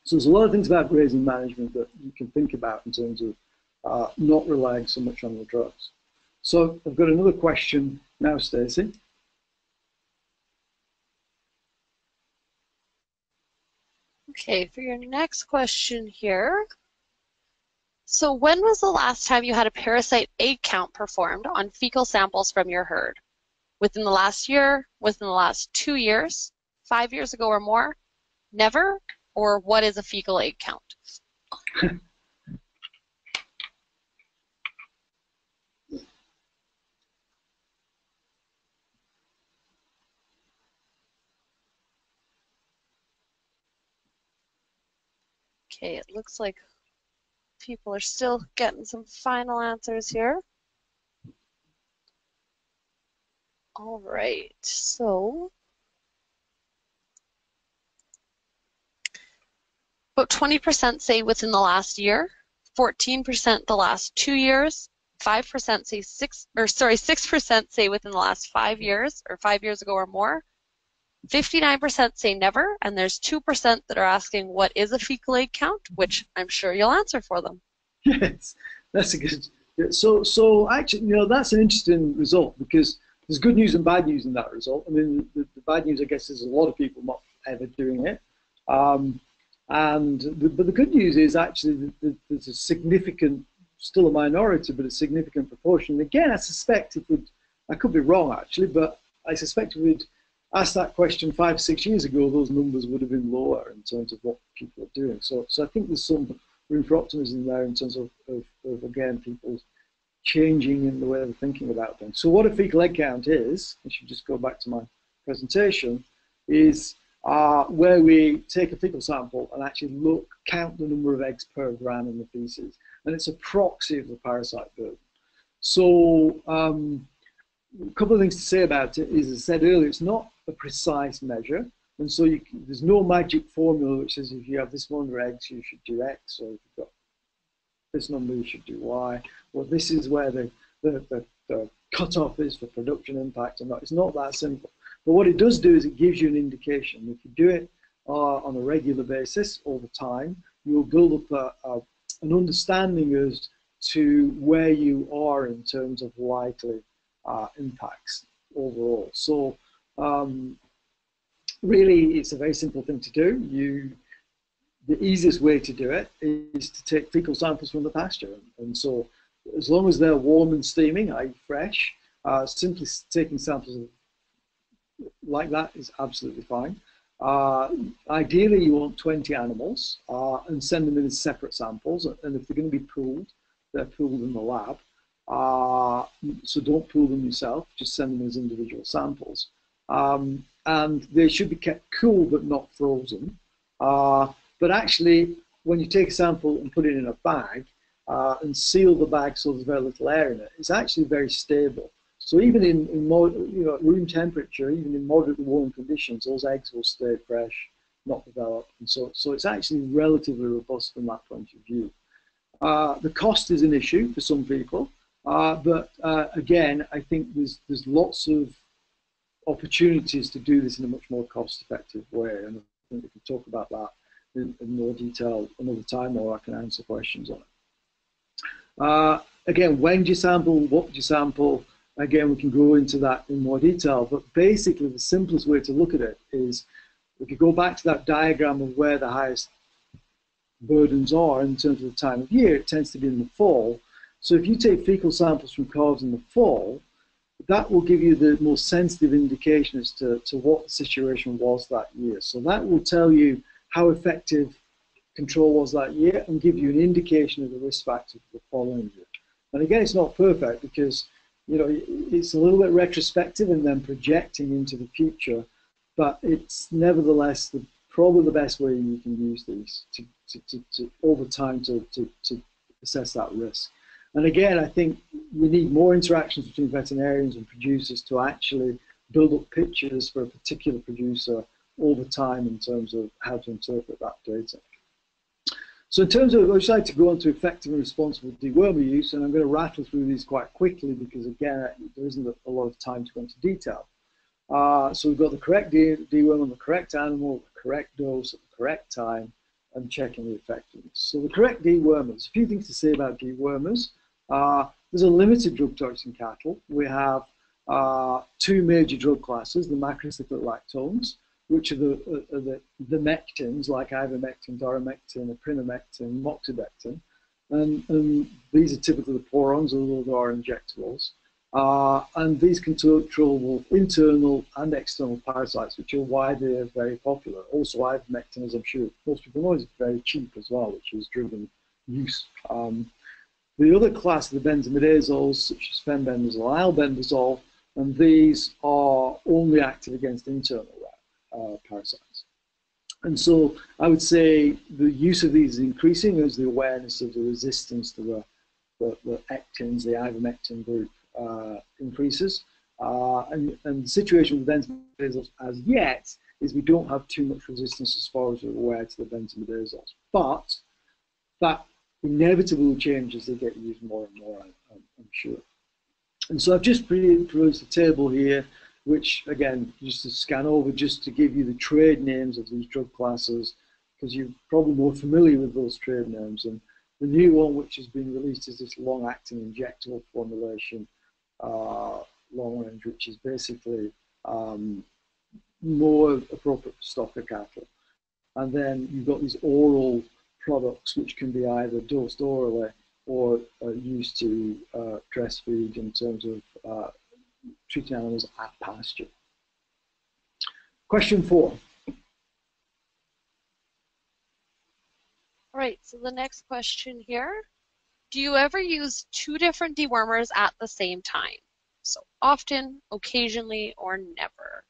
[SPEAKER 3] So there's a lot of things about grazing management that you can think about in terms of not relying so much on the drugs. So I've got another question now, Stacey.
[SPEAKER 1] Okay, for your next question here. So when was the last time you had a parasite egg count performed on fecal samples from your herd? Within the last year, within the last 2 years, 5 years ago or more, never, or what is a fecal egg count? Okay, it looks like people are still getting some final answers here. All right, so about 20% say within the last year, 14% the last 2 years, 5% say 6% say within the last 5 years or 5 years ago or more. 59% say never, and there's 2% that are asking what is a fecal egg count, which I'm sure you'll answer for them.
[SPEAKER 3] Yes, that's a good. So actually, that's an interesting result because there's good news and bad news in that result. I mean, the bad news, I guess, is a lot of people not ever doing it. But the good news is actually that there's a significant, still a minority, but a significant proportion. And again, I suspect I could be wrong actually, but I suspect it would asked that question 5 or 6 years ago, those numbers would have been lower in terms of what people are doing. So I think there's some room for optimism there in terms of again, people changing in the way they're thinking about things. So what a fecal egg count is, I should just go back to my presentation, is where we take a fecal sample and actually count the number of eggs per gram in the feces. And it's a proxy of the parasite burden. So a couple of things to say about it is, as I said earlier, it's not a precise measure. And so there's no magic formula which says if you have this number of eggs, you should do X, or if you've got this number, you should do Y. Well, this is where the cutoff is for production impact, and not. It's not that simple. But what it does do is it gives you an indication. If you do it on a regular basis all the time, you'll build up an understanding as to where you are in terms of likely impacts overall. So really, it's a very simple thing to do. The easiest way to do it is to take fecal samples from the pasture. And so as long as they're warm and steaming, i.e. fresh, simply taking samples like that is absolutely fine. Ideally, you want 20 animals and send them in as separate samples. And if they're going to be pooled, they're pooled in the lab. So don't pool them yourself, just send them as individual samples. And they should be kept cool but not frozen. But actually, when you take a sample and put it in a bag and seal the bag so there's very little air in it, it's actually very stable. So even in room temperature, even in moderately warm conditions, those eggs will stay fresh, not develop. And so it's actually relatively robust from that point of view. The cost is an issue for some people, but again, I think there's lots of opportunities to do this in a much more cost-effective way, and I think we can talk about that in more detail another time, or I can answer questions on it. Again, when do you sample, what do you sample? Again, we can go into that in more detail, but basically the simplest way to look at it is, if you go back to that diagram of where the highest burdens are in terms of the time of year, it tends to be in the fall. So if you take fecal samples from calves in the fall, that will give you the most sensitive indication as to what the situation was that year. So that will tell you how effective control was that year and give you an indication of the risk factor for the following year. And again, it's not perfect because it's a little bit retrospective and then projecting into the future, but it's nevertheless probably the best way you can use these to over time to assess that risk. And again, I think we need more interactions between veterinarians and producers to actually build up pictures for a particular producer over time in terms of how to interpret that data. So in terms of, I would like to go on to effective and responsible dewormer use, and I'm going to rattle through these quite quickly because again, there isn't a lot of time to go into detail. So we've got the correct deworm on the correct animal, the correct dose at the correct time, and checking the effectiveness. So the correct dewormers, a few things to say about dewormers. There's a limited drug tox in cattle. We have two major drug classes, the macrocyclic lactones, which are the mectins, like ivermectin, doramectin, aprinomectin, moxibectin. And these are typically the porons, although they are injectables. And these control both internal and external parasites, which are why they're very popular. Also, ivermectin, as I'm sure most people know, is very cheap as well, which has driven use. The other class are the benzimidazoles, such as fenbendazole, albendazole, and these are only active against internal parasites. And so I would say the use of these is increasing as the awareness of the resistance to the ectins, the ivermectin group, increases. And the situation with benzimidazoles as yet is we don't have too much resistance as far as we're aware to the benzimidazoles. But that inevitably will change as they get used more and more, I'm sure. And so I've just produced a table here, which again, just to scan over, just to give you the trade names of these drug classes, because you're probably more familiar with those trade names. And the new one, which has been released, is this long-acting injectable formulation, long range, which is basically more appropriate for stocker cattle. And then you've got these oral products, which can be either dosed orally or used to breastfeed in terms of treating animals at pasture. Question 4.
[SPEAKER 1] All right, so the next question here. Do you ever use 2 different dewormers at the same time? So often, occasionally, or never?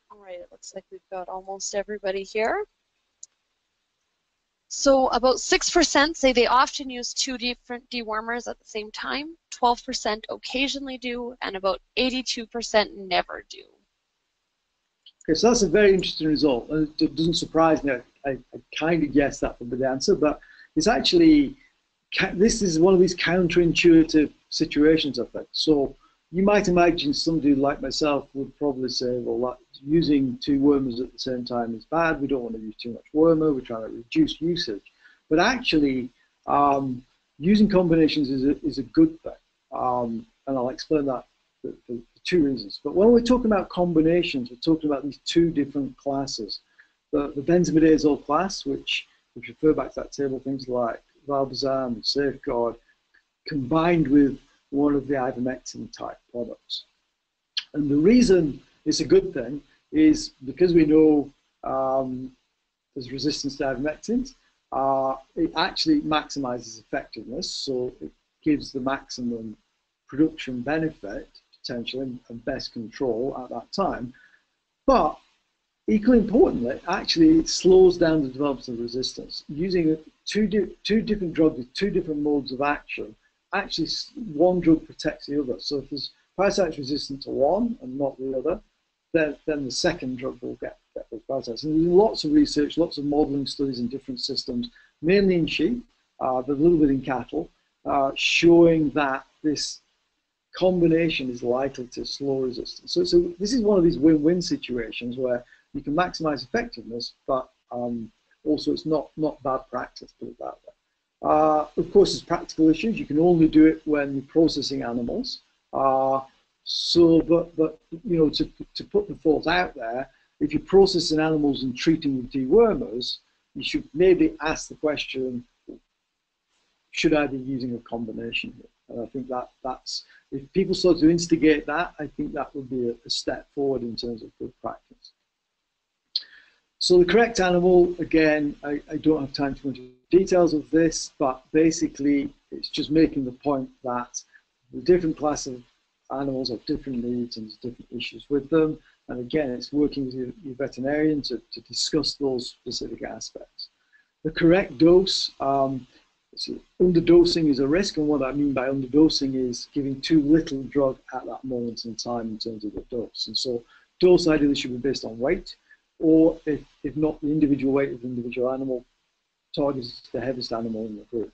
[SPEAKER 1] All right, it looks like we've got almost everybody here. So about 6% say they often use 2 different dewormers at the same time, 12% occasionally do, and about 82% never do.
[SPEAKER 3] Okay, so that's a very interesting result. It doesn't surprise me. I kind of guessed that would be the answer, but it's actually, this is one of these counterintuitive situations, I think. So you might imagine somebody like myself would probably say, well, using 2 wormers at the same time is bad. We don't want to use too much wormer. We're trying to reduce usage. But actually, using combinations is a good thing. And I'll explain that for 2 reasons. But when we're talking about combinations, we're talking about these 2 different classes. The benzimidazole class, which, if you refer back to that table, things like valbazam and Safeguard, combined with one of the ivermectin type products. And the reason it's a good thing is because we know there's resistance to ivermectins, it actually maximizes effectiveness, so it gives the maximum production benefit, potentially, and best control at that time. But equally importantly, actually, it slows down the development of resistance. Using two different drugs with 2 different modes of action, actually one drug protects the other. So if there's parasites resistant to one and not the other, then the second drug will get those parasites. And there's lots of research, lots of modeling studies in different systems, mainly in sheep, but a little bit in cattle, showing that this combination is likely to slow resistance. So this is one of these win-win situations where you can maximize effectiveness, but also it's not bad practice, put it that way. Of course, there's practical issues. You can only do it when you're processing animals. But you know, to put the thought out there, if you're processing animals and treating with dewormers, you should maybe ask the question, should I be using a combination here? And I think that's, if people start to instigate that, I think that would be a step forward in terms of good practice. So the correct animal, again, I don't have time to go into details of this, but basically it's just making the point that the different class of animals have different needs and there's different issues with them. And again, it's working with your veterinarian to discuss those specific aspects. The correct dose, underdosing is a risk, and what I mean by underdosing is giving too little drug at that moment in time in terms of the dose. And so dose ideally should be based on weight, or if not the individual weight of the individual animal, targets the heaviest animal in the group.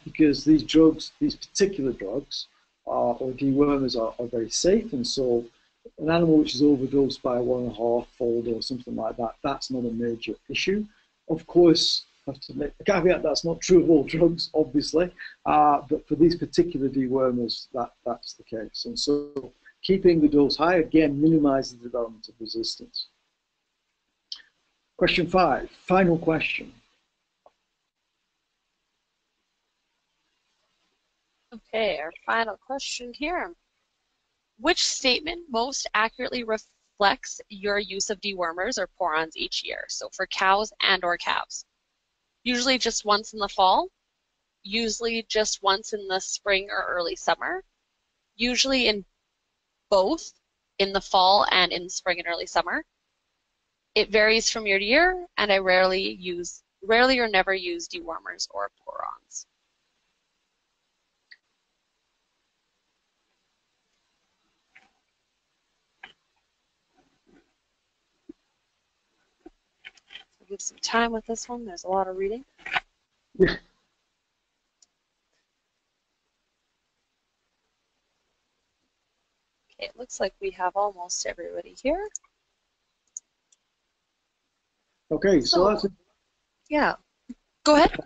[SPEAKER 3] Because these drugs, these particular drugs, or dewormers are very safe, and so an animal which is overdosed by 1.5-fold or something like that, that's not a major issue. Of course, I have to make a caveat, that's not true of all drugs, obviously, but for these particular dewormers, that's the case. And so keeping the dose high, again, minimizes the development of resistance. Question 5, final question.
[SPEAKER 1] Okay, our final question here. Which statement most accurately reflects your use of dewormers or porons each year? So for cows and or calves. Usually just once in the fall, usually just once in the spring or early summer, usually in both in the fall and in spring and early summer. It varies from year to year, and I rarely or never use dewormers or porons. I'll give some time with this one. There's a lot of reading.
[SPEAKER 3] Yeah.
[SPEAKER 1] Okay, it looks like we have almost everybody here.
[SPEAKER 3] Okay, so that's
[SPEAKER 1] yeah. Go ahead.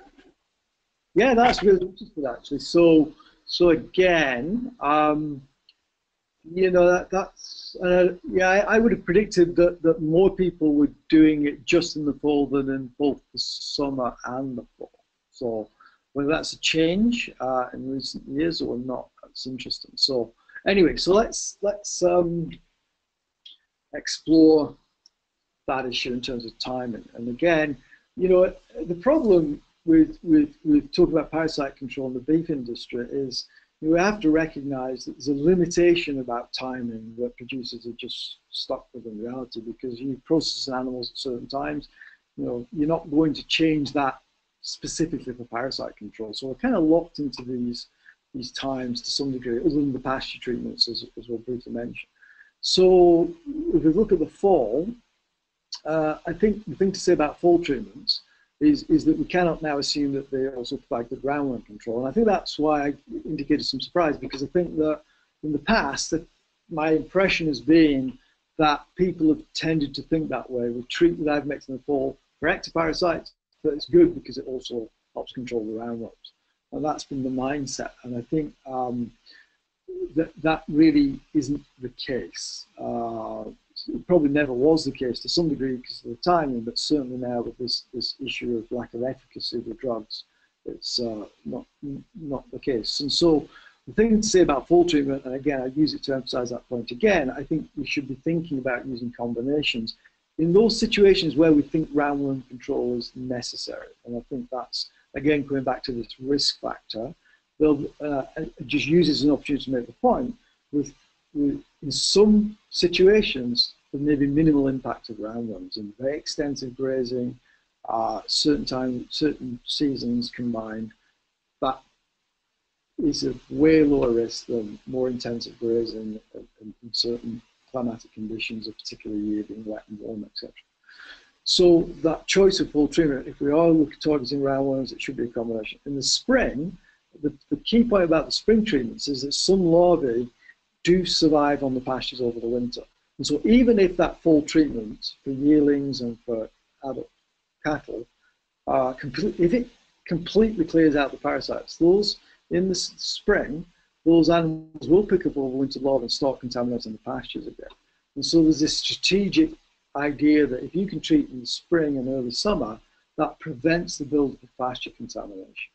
[SPEAKER 3] Yeah, that's really interesting actually. So again, You know, that's yeah. I would have predicted that more people were doing it just in the fall than in both the summer and the fall. So whether that's a change in recent years or not, that's interesting. So anyway, so let's explore that issue in terms of timing. And again, you know, the problem with talking about parasite control in the beef industry is you have to recognize that there's a limitation about timing that producers are just stuck with in reality, because you process animals at certain times. You know, you're not going to change that specifically for parasite control. So we're kind of locked into these times to some degree, other than the pasture treatments, as we'll briefly mention. So if we look at the fall, I think the thing to say about fall treatments is that we cannot now assume that they also provide good roundworm control. And I think that's why I indicated some surprise, because I think that in the past, that my impression has been that people have tended to think that way. We treat with ivermectin in the fall for ectoparasites, but it's good because it also helps control the roundworms. And that's been the mindset. And I think that really isn't the case. It probably never was the case to some degree because of the timing, but certainly now with this issue of lack of efficacy of the drugs, it's not the case. And so the thing to say about fall treatment, and again, I use it to emphasize that point again, I think we should be thinking about using combinations in those situations where we think roundworm control is necessary. And I think that's, again, going back to this risk factor. They'll just use it as an opportunity to make the point in some situations, there may be minimal impact of roundworms in very extensive grazing, certain seasons combined. That is a way lower risk than more intensive grazing in certain climatic conditions, of particular year being wet and warm, etc. So that choice of fall treatment, if we are targeting roundworms, it should be a combination. In the spring, the key point about the spring treatments is that some larvae do survive on the pastures over the winter. And so even if that fall treatment for yearlings and for adult cattle, if it completely clears out the parasites, those in the spring, those animals will pick up overwintered larvae and start contaminating the pastures again. And so there's this strategic idea that if you can treat in the spring and early summer, that prevents the buildup of pasture contamination.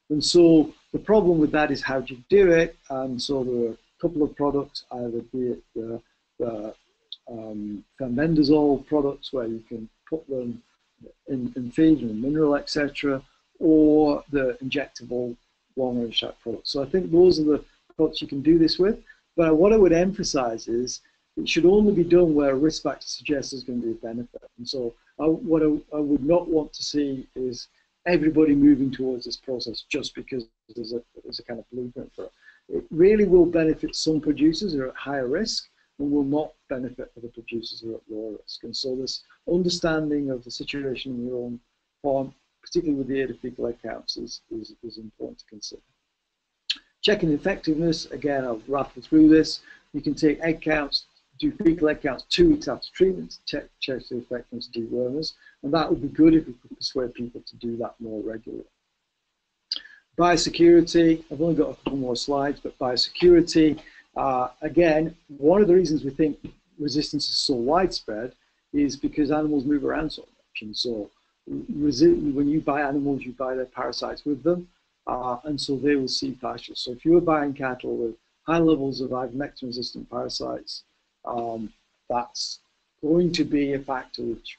[SPEAKER 3] And so the problem with that is how do you do it? And so there are a couple of products, either be it the fenbendazole products where you can put them in feed and mineral, etc., or the injectable long-range type products. So I think those are the products you can do this with. But what I would emphasize is it should only be done where a risk factor suggests there's going to be a benefit. And so what I would not want to see is everybody moving towards this process just because there's a kind of blueprint for it. It really will benefit some producers who are at higher risk and will not benefit other producers who are at lower risk. And so this understanding of the situation in your own farm, particularly with the aid of fecal egg counts, is important to consider. Checking effectiveness, again, I'll rattle through this. You can take egg counts, do fecal egg counts 2 weeks after treatment to check the effectiveness of dewormers, and that would be good if we could persuade people to do that more regularly. Biosecurity, I've only got a couple more slides, but biosecurity, again, one of the reasons we think resistance is so widespread is because animals move around so much. And so when you buy animals, you buy their parasites with them, and so they will see pastures. So if you're buying cattle with high levels of ivermectin-resistant parasites, that's going to be a factor which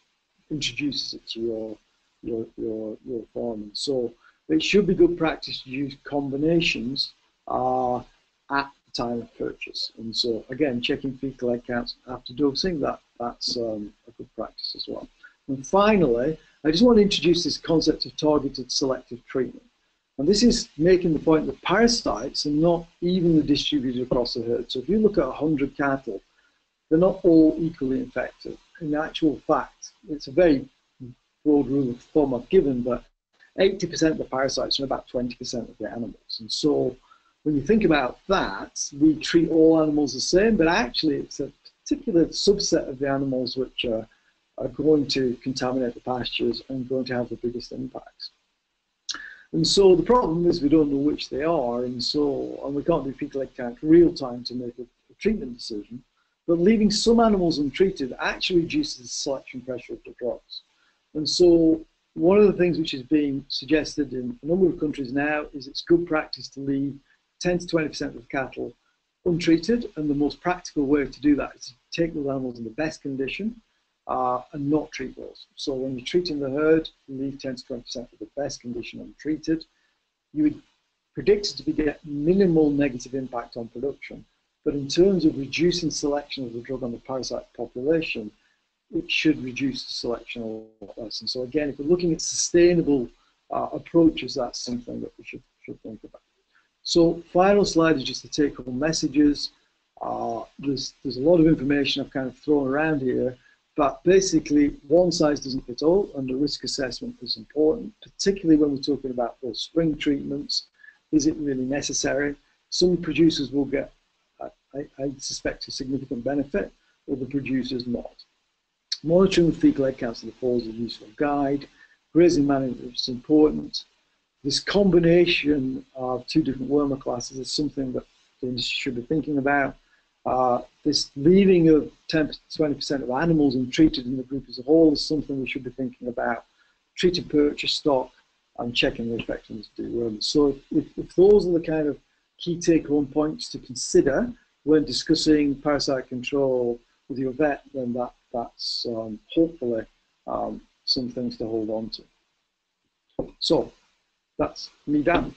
[SPEAKER 3] introduces it to your farm. And so it should be good practice to use combinations at the time of purchase. And so again, checking fecal egg counts after dosing, that's a good practice as well. And finally, I just want to introduce this concept of targeted selective treatment. And this is making the point that parasites are not evenly distributed across the herd. So if you look at 100 cattle, they're not all equally infected. In actual fact, it's a very broad rule of thumb I've given, but 80% of the parasites are about 20% of the animals. And so when you think about that, we treat all animals the same, but actually it's a particular subset of the animals which are going to contaminate the pastures and going to have the biggest impacts. And so the problem is we don't know which they are, and we can't do fecal egg count real time to make a treatment decision, but leaving some animals untreated actually reduces the selection pressure of the drugs. And so one of the things which is being suggested in a number of countries now is it's good practice to leave 10 to 20% of the cattle untreated, and the most practical way to do that is to take those animals in the best condition and not treat those. So when you're treating the herd, leave 10 to 20% of the best condition untreated. You would predict it to get minimal negative impact on production, but in terms of reducing selection of the drug on the parasite population, it should reduce the selection a lot less. And so again, if we're looking at sustainable approaches, that's something that we should think about. So final slide is just the take-home messages. There's a lot of information I've kind of thrown around here, but basically one size doesn't fit all, and the risk assessment is important, particularly when we're talking about those spring treatments. Is it really necessary? Some producers will get, I suspect, a significant benefit, other producers not. Monitoring the fecal egg counts of the foals is a useful guide. Grazing management is important. This combination of two different wormer classes is something that the industry should be thinking about. This leaving of 10 to 20% of animals untreated in the group as a whole is something we should be thinking about. Treated purchase stock and checking the effectiveness of dewormers. So if those are the kind of key take-home points to consider when discussing parasite control with your vet, then that's hopefully some things to hold on to. So that's me done.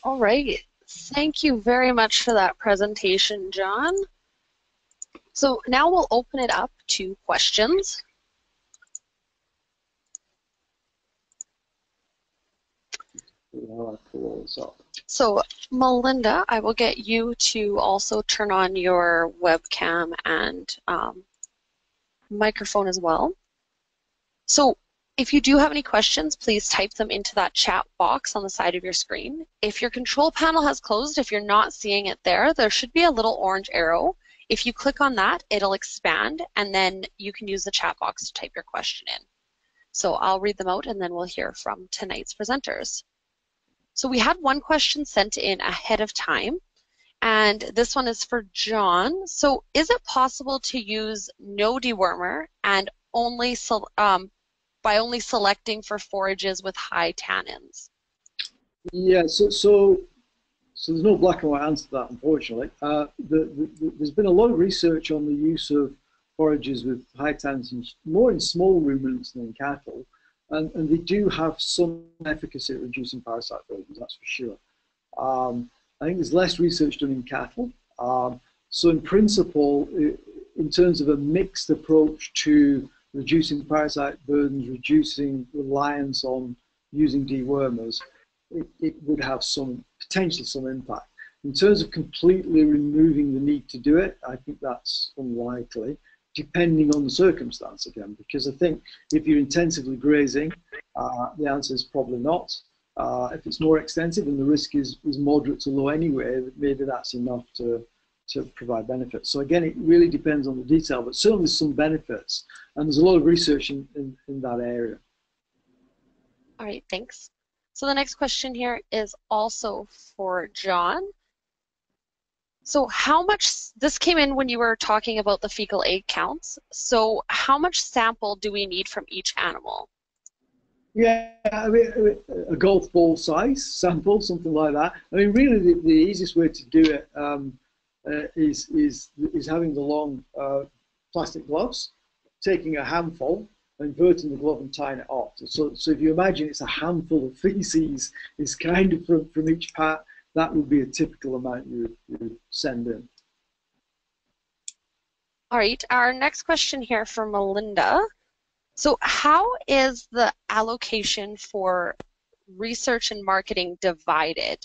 [SPEAKER 1] All right. Thank you very much for that presentation, John. So now we'll open it up to questions. So Melinda, I will get you to also turn on your webcam and microphone as well. So if you do have any questions, please type them into that chat box on the side of your screen. If your control panel has closed, if you're not seeing it there, there should be a little orange arrow. If you click on that, it'll expand, and then you can use the chat box to type your question in. So I'll read them out, and then we'll hear from tonight's presenters. So we had one question sent in ahead of time, and this one is for John. So is it possible to use no dewormer and by only selecting for forages with high tannins?
[SPEAKER 3] Yeah, so there's no black and white answer to that, unfortunately. There's been a lot of research on the use of forages with high tannins, more in small ruminants than in cattle, and they do have some efficacy at reducing parasite burdens, that's for sure. I think there's less research done in cattle. So in principle, in terms of a mixed approach to reducing parasite burdens, reducing reliance on using dewormers, it would have potentially some impact. In terms of completely removing the need to do it, I think that's unlikely, depending on the circumstance again, because I think if you're intensively grazing, the answer is probably not. If it's more extensive and the risk is moderate to low anyway, maybe that's enough to provide benefits. So again, it really depends on the detail, but certainly some benefits, and there's a lot of research in that area.
[SPEAKER 1] All right, thanks. So the next question here is also for John. So how much, this came in when you were talking about the fecal egg counts, so how much sample do we need from each animal?
[SPEAKER 3] Yeah, I mean, a golf ball size sample, something like that. I mean, really the easiest way to do it is having the long plastic gloves, taking a handful, inverting the glove and tying it off. So if you imagine it's a handful of feces is kind of from each part, that would be a typical amount you would send in.
[SPEAKER 1] All right, our next question here from Melinda. So how is the allocation for research and marketing divided?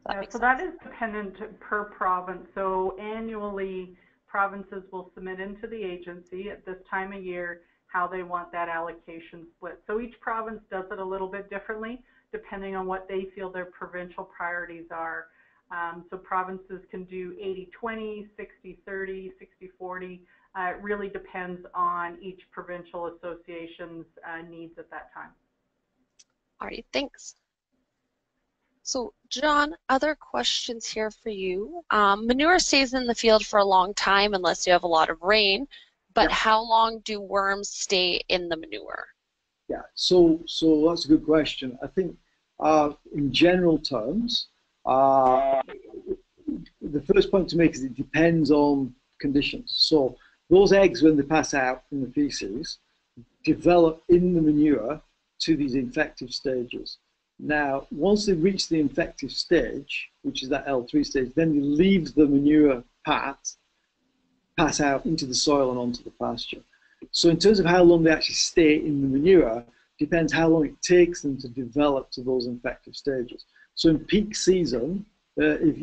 [SPEAKER 2] That is dependent per province. So annually, provinces will submit into the agency at this time of year how they want that allocation split. So each province does it a little bit differently, depending on what they feel their provincial priorities are. So provinces can do 80-20, 60-30, 60-40. It really depends on each provincial association's needs at that time.
[SPEAKER 1] All right, thanks. So, John, other questions here for you. Manure stays in the field for a long time unless you have a lot of rain, but
[SPEAKER 3] Yeah.
[SPEAKER 1] how long do worms stay in the manure?
[SPEAKER 3] Yeah, so that's a good question. I think in general terms, the first point to make is it depends on conditions. So those eggs, when they pass out in the feces, develop in the manure to these infective stages. Now, once they reach the infective stage, which is that L3 stage, then they leave the manure pass out into the soil and onto the pasture. So in terms of how long they actually stay in the manure, depends how long it takes them to develop to those infective stages. So in peak season, if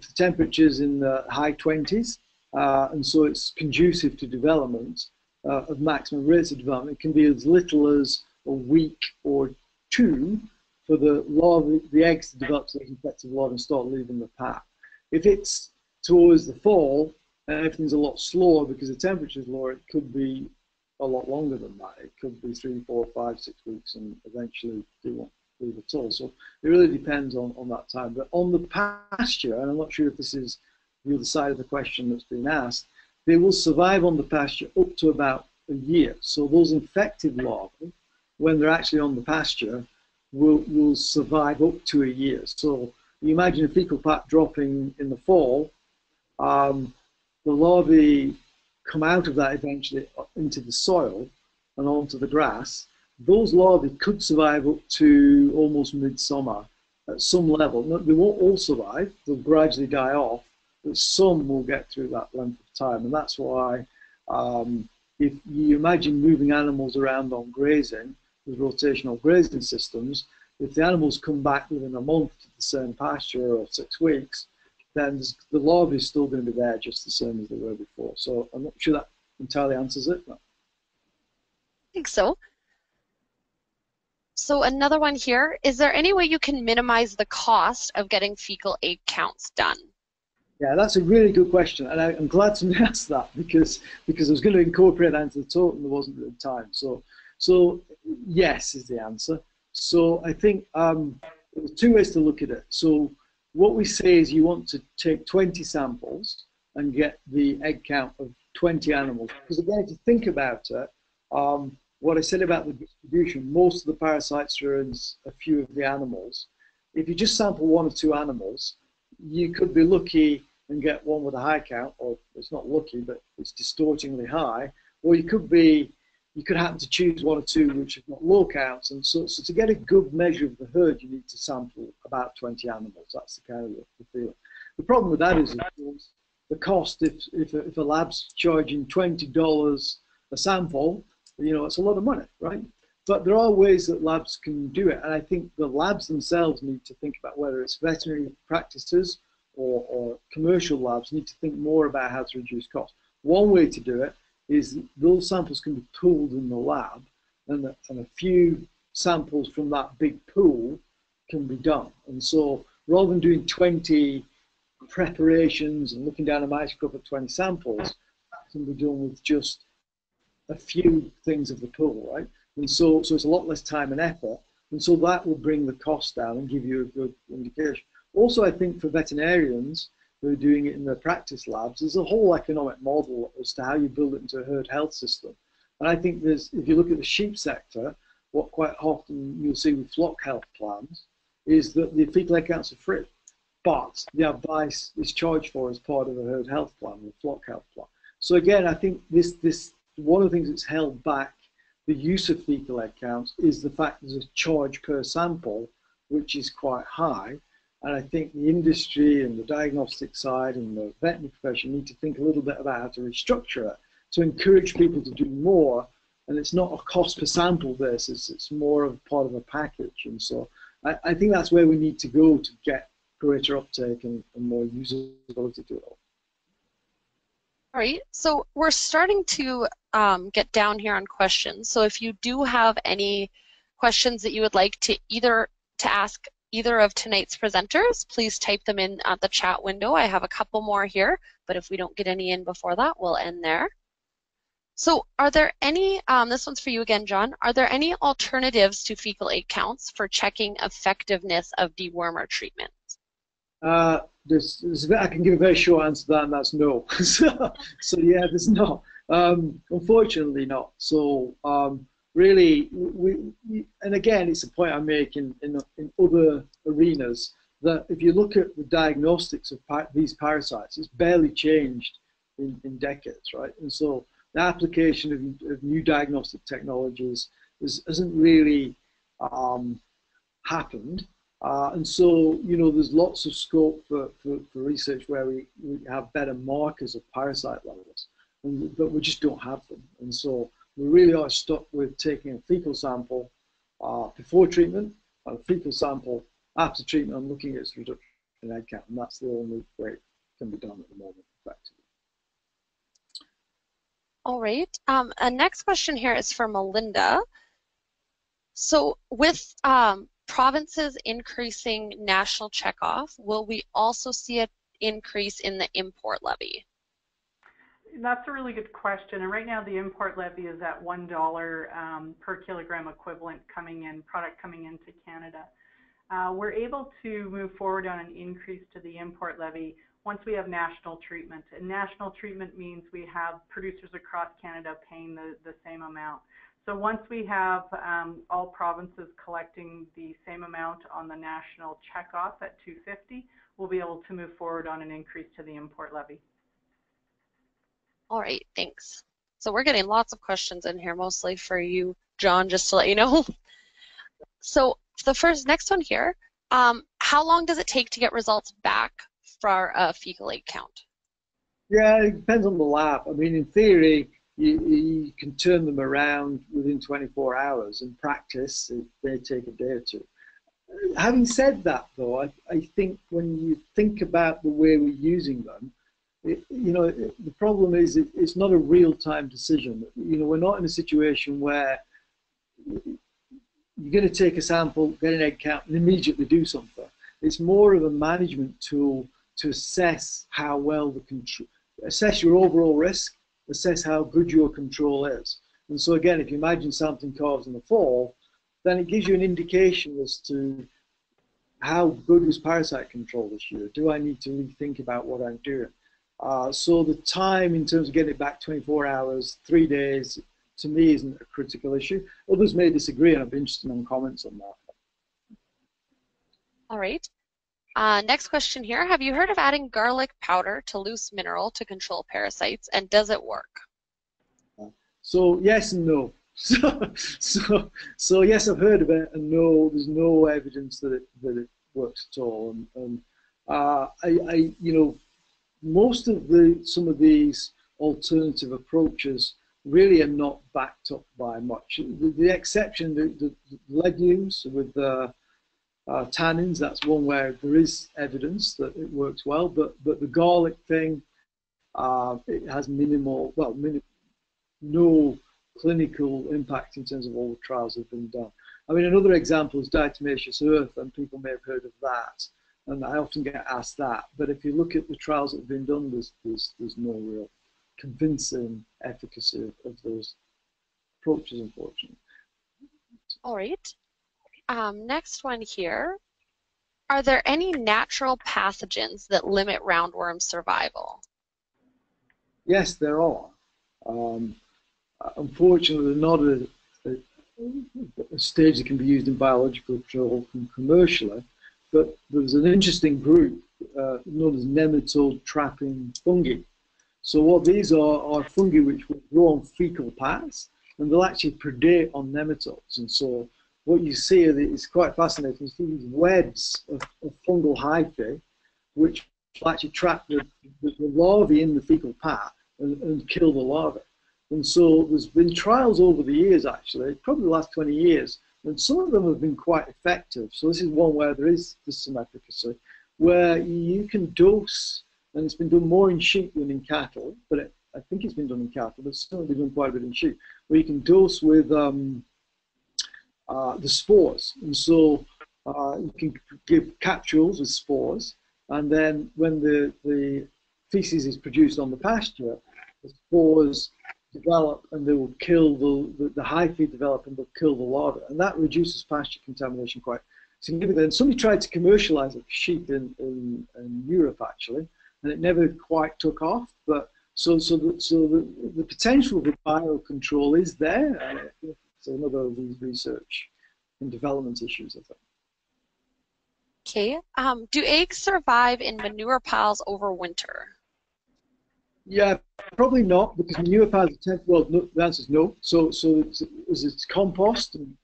[SPEAKER 3] the temperature's in the high 20s, and so it's conducive to development of maximum rates of development, it can be as little as a week or two for the larvae, the eggs to develop to those infective larvae and start leaving the pat. If it's towards the fall, everything's a lot slower because the temperature is lower, it could be a lot longer than that. It could be 3, 4, 5, 6 weeks, and eventually they won't leave at all. So it really depends on that time. But on the pasture, and I'm not sure if this is the other side of the question that's been asked, they will survive on the pasture up to about a year. So those infected larvae, when they're actually on the pasture, will survive up to a year. So you imagine a fecal pat dropping in the fall, the larvae come out of that eventually into the soil and onto the grass. Those larvae could survive up to almost midsummer at some level. They won't all survive, they'll gradually die off, but some will get through that length of time. And that's why if you imagine moving animals around on grazing, with rotational grazing systems, if the animals come back within a month to the same pasture or 6 weeks, then the larvae is still going to be there just the same as they were before. So I'm not sure that entirely answers it. But.
[SPEAKER 1] I think so. So another one here, is there any way you can minimize the cost of getting fecal egg counts done?
[SPEAKER 3] Yeah, that's a really good question, and I'm glad somebody asked that because I was going to incorporate that into the talk and there wasn't the time. So yes is the answer. So I think there's 2 ways to look at it. So what we say is you want to take 20 samples and get the egg count of 20 animals. Because again, if you think about it, what I said about the distribution, most of the parasites are in a few of the animals. If you just sample 1 or 2 animals, you could be lucky and get one with a high count, or it's not lucky, but it's distortingly high, or you could happen to choose 1 or 2 which have got low counts, and so to get a good measure of the herd, you need to sample about 20 animals. That's the kind of the feeling. The problem with that is, of course, the cost. If a lab's charging $20 a sample, it's a lot of money, right? But there are ways that labs can do it, and I think the labs themselves need to think about whether it's veterinary practices or commercial labs need to think more about how to reduce costs. One way to do it is those samples can be pooled in the lab, and a few samples from that big pool can be done. And so rather than doing 20 preparations and looking down a microscope at 20 samples, that can be done with just a few things of the pool, right? And so it's a lot less time and effort, and so that will bring the cost down and give you a good indication. Also, I think for veterinarians who are doing it in their practice labs, there's a whole economic model as to how you build it into a herd health system. And I think if you look at the sheep sector, what quite often you'll see with flock health plans is that the fecal egg counts are free, but the advice is charged for as part of a herd health plan, the flock health plan. So again, I think this one of the things that's held back the use of fecal egg counts is the fact there's a charge per sample, which is quite high. And I think the industry and the diagnostic side and the veterinary profession need to think a little bit about how to restructure it to encourage people to do more. And it's not a cost per sample basis, it's more of part of a package. And so I think that's where we need to go to get greater uptake and more usability to it all.
[SPEAKER 1] All right, so we're starting to get down here on questions. So if you do have any questions that you would like to ask either of tonight's presenters, please type them in at the chat window. I have a couple more here, but if we don't get any in before that, we'll end there. So are there any, this one's for you again, John, are there any alternatives to fecal egg counts for checking effectiveness of dewormer treatment?
[SPEAKER 3] I can give a very short answer to that, and that's no. So yeah, there's not. Unfortunately not. So really, and again, it's a point I make in other arenas, that if you look at the diagnostics of these parasites, it's barely changed in decades, right? And so the application of new diagnostic technologies hasn't really happened. And so, you know, there's lots of scope for research where we have better markers of parasite levels, but we just don't have them. And so we really are stuck with taking a fecal sample before treatment, and a fecal sample after treatment, and looking at its reduction in egg count. And that's the only way it can be done at the moment, effectively.
[SPEAKER 1] All right. A next question here is for Melinda. So with provinces increasing national checkoff, will we also see an increase in the import levy?
[SPEAKER 2] That's a really good question. And right now the import levy is at $1 per kilogram equivalent product coming into Canada. We're able to move forward on an increase to the import levy once we have national treatment. And national treatment means we have producers across Canada paying the same amount. So once we have all provinces collecting the same amount on the national checkoff at $2.50, we'll be able to move forward on an increase to the import levy.
[SPEAKER 1] All right, thanks. So we're getting lots of questions in here, mostly for you, John, just to let you know. So the next one here, how long does it take to get results back for a fecal egg count?
[SPEAKER 3] Yeah, it depends on the lab. I mean, in theory, you can turn them around within 24 hours. In practice, it may take a day or two. Having said that, though, I think when you think about the way we're using them, the problem is it's not a real-time decision. You know, we're not in a situation where you're going to take a sample, get an egg count, and immediately do something. It's more of a management tool to assess how well assess your overall risk, assess how good your control is. And so again, if you imagine something calves in the fall, then it gives you an indication as to how good was parasite control this year. Do I need to rethink about what I'm doing? So the time in terms of getting it back 24 hours, 3 days, to me isn't a critical issue. Others may disagree, and I'd be interested in comments on that.
[SPEAKER 1] All right. Next question here. Have you heard of adding garlic powder to loose mineral to control parasites, and does it work?
[SPEAKER 3] So yes and no. So yes, I've heard of it, and no, there's no evidence that it works at all. And most of some of these alternative approaches really are not backed up by much. The exception, the legumes with tannins, that's one where there is evidence that it works well, but the garlic thing, it has no clinical impact in terms of all the trials that have been done. I mean, another example is diatomaceous earth, and people may have heard of that, and I often get asked that. But if you look at the trials that have been done, there's no real convincing efficacy of those approaches, unfortunately.
[SPEAKER 1] All right. Next one here. Are there any natural pathogens that limit roundworm survival?
[SPEAKER 3] Yes, there are. Unfortunately, they're not a stage that can be used in biological control commercially, but there's an interesting group known as nematode trapping fungi. So what these are fungi which will grow on fecal pads, and they'll actually predate on nematodes. And so what you see is quite fascinating. You see these webs of fungal hyphae which will actually trap the larvae in the fecal pad and kill the larvae. And so there's been trials over the years, actually, probably the last 20 years, and some of them have been quite effective. So this is one where there's some efficacy, where you can dose, and it's been done more in sheep than in cattle, but I think it's been done in cattle, but it's certainly been done quite a bit in sheep, where you can dose with the spores. And so you can give capsules with spores, and then when the feces is produced on the pasture, the spores develop and they will kill the hyphae develop and they'll kill the larvae, and that reduces pasture contamination quite significantly. And somebody tried to commercialize it for sheep in Europe actually, and it never quite took off. But so the potential for biocontrol is there. It's another of these research and development issues, I think.
[SPEAKER 1] Okay. Do eggs survive in manure piles over winter?
[SPEAKER 3] Yeah, probably not, because manure piles are well, no, the answer is no. So as it's compost, and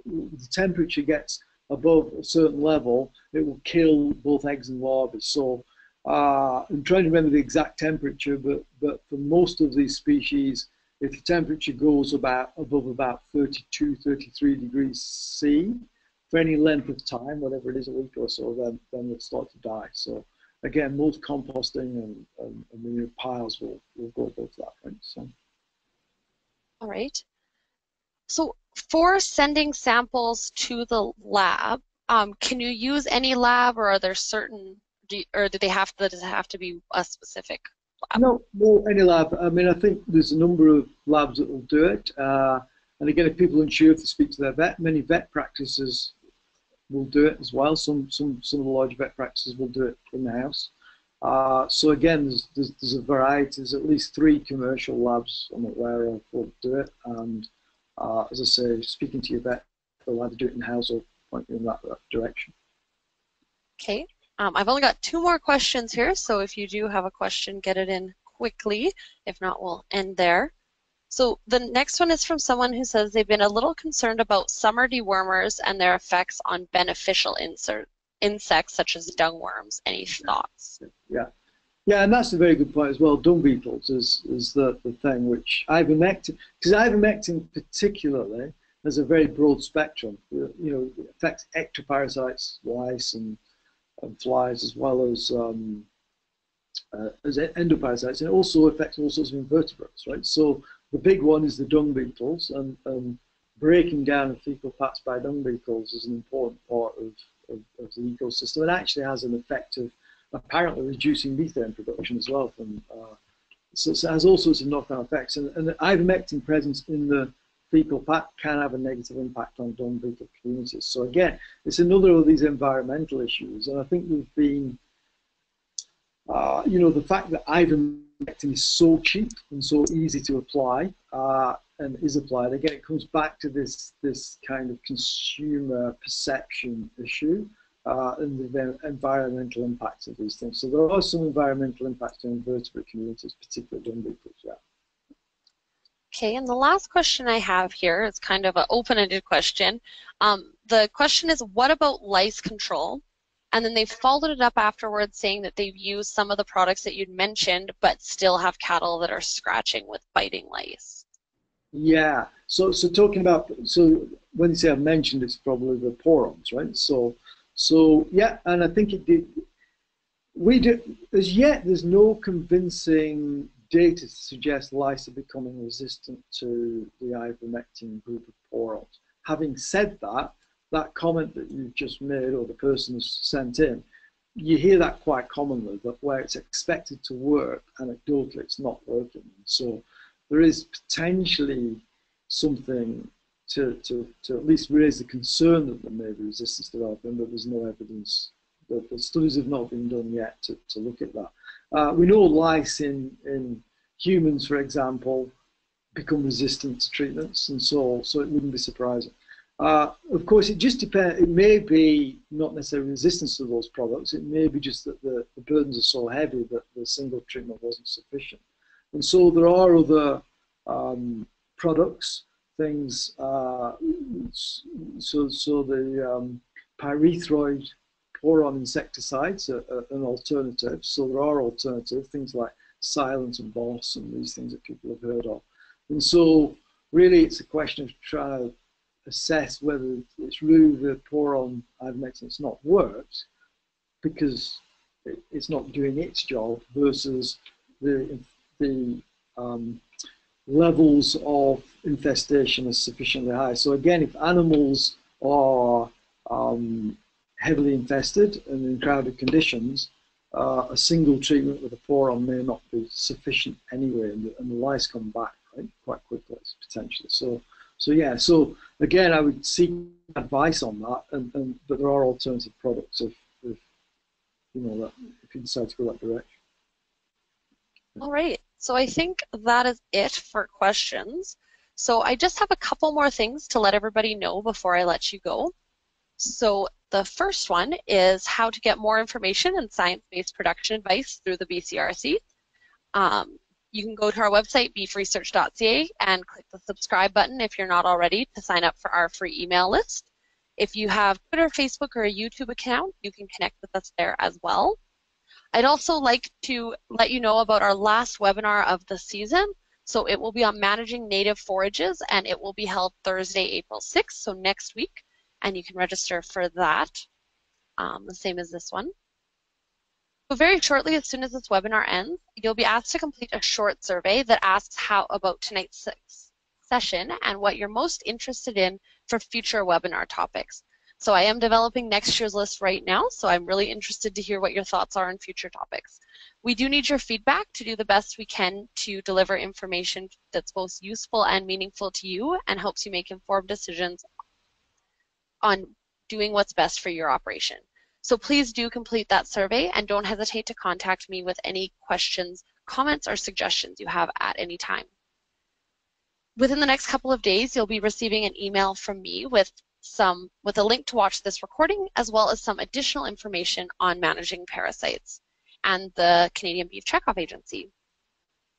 [SPEAKER 3] the temperature gets above a certain level, it will kill both eggs and larvae. So I'm trying to remember the exact temperature, but for most of these species, if the temperature goes above about 32, 33 degrees C, for any length of time, whatever it is, a week or so, then they'll start to die. So again, most composting and manure piles will go above that point. So.
[SPEAKER 1] All right. So for sending samples to the lab, can you use any lab, or are there certain, or does it have to be a specific lab?
[SPEAKER 3] No, any lab. I mean, I think there's a number of labs that will do it. And again, if people are unsure, if they speak to their vet, many vet practices will do it as well. Some of the large vet practices will do it in the house. So again, there's a variety. There's at least 3 commercial labs I'm aware of will do it. And as I say, speaking to your vet, they'll either do it in the house or point you in that direction.
[SPEAKER 1] Okay. I've only got 2 more questions here, so if you do have a question, get it in quickly. If not, we'll end there. So the next one is from someone who says they've been a little concerned about summer dewormers and their effects on beneficial insects such as dung worms. Any thoughts?
[SPEAKER 3] Yeah, and that's a very good point as well. Dung beetles is the thing which ivermectin, because ivermectin particularly has a very broad spectrum. You know, it affects ectoparasites, lice and flies, as well as endoparasites, and it also affects all sorts of invertebrates, right? So the big one is the dung beetles, and breaking down of fecal pats by dung beetles is an important part of the ecosystem, and actually has an effect of apparently reducing methane production as well. So it has all sorts of knock-on effects, and the ivermectin presence in the fecal pat can have a negative impact on dung beetle communities. So again, it's another of these environmental issues, and I think we've been, you know, the fact that ivermectin is so cheap and so easy to apply and is applied, again, it comes back to this kind of consumer perception issue and the environmental impacts of these things. So there are some environmental impacts to invertebrate communities, particularly dung beetles, yeah.
[SPEAKER 1] Okay, and the last question I have here is kind of an open-ended question. The question is, what about lice control? And then they followed it up afterwards saying that they've used some of the products that you'd mentioned, but still have cattle that are scratching with biting lice.
[SPEAKER 3] Yeah, so talking about, so when you say I've mentioned, it's probably the porons, right? So yeah, and I think it did, as yet there's no convincing data to suggest lice are becoming resistant to the ivermectin group of porons. Having said that, that comment that you've just made, or the person who's sent in, you hear that quite commonly, that where it's expected to work, anecdotally it's not working. So there is potentially something to at least raise the concern that there may be resistance developing, but there's no evidence, that the studies have not been done yet to look at that. We know lice in humans, for example, become resistant to treatments, and so it wouldn't be surprising. Of course, it just depends. It may be not necessarily resistance to those products. It may be just that the burdens are so heavy that the single treatment wasn't sufficient. And so there are other products, things. So the pyrethroid poron insecticides are an alternative. So there are alternative things like Silent and Boss and these things that people have heard of. And so really, it's a question of trying to assess whether it's really the poron ivermectin that's not worked because it's not doing its job, versus the levels of infestation are sufficiently high. So again, if animals are heavily infested and in crowded conditions, a single treatment with a poron may not be sufficient anyway, and the lice come back right, quite quickly, potentially. So yeah, so again, I would seek advice on that, but there are alternative products if that if you decide to go that direction.
[SPEAKER 1] All right, so I think that is it for questions. So I just have a couple more things to let everybody know before I let you go. So the first one is how to get more information and science-based production advice through the BCRC. You can go to our website, beefresearch.ca, and click the subscribe button if you're not already to sign up for our free email list. If you have Twitter, Facebook, or a YouTube account, you can connect with us there as well. I'd also like to let you know about our last webinar of the season. So it will be on managing native forages, and it will be held Thursday, April 6th, so next week, and you can register for that, the same as this one. So very shortly, as soon as this webinar ends, you'll be asked to complete a short survey that asks how about tonight's session and what you're most interested in for future webinar topics. So I am developing next year's list right now, so I'm really interested to hear what your thoughts are on future topics. We do need your feedback to do the best we can to deliver information that's both useful and meaningful to you and helps you make informed decisions on doing what's best for your operation. So please do complete that survey and don't hesitate to contact me with any questions, comments, or suggestions you have at any time. Within the next couple of days, you'll be receiving an email from me with a link to watch this recording, as well as some additional information on managing parasites and the Canadian Beef Checkoff Agency.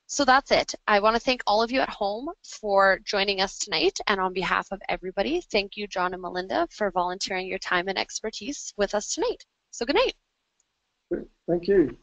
[SPEAKER 1] So that's it. I want to thank all of you at home for joining us tonight, and on behalf of everybody, thank you, John and Melinda, for volunteering your time and expertise with us tonight. So good night.
[SPEAKER 3] Thank you.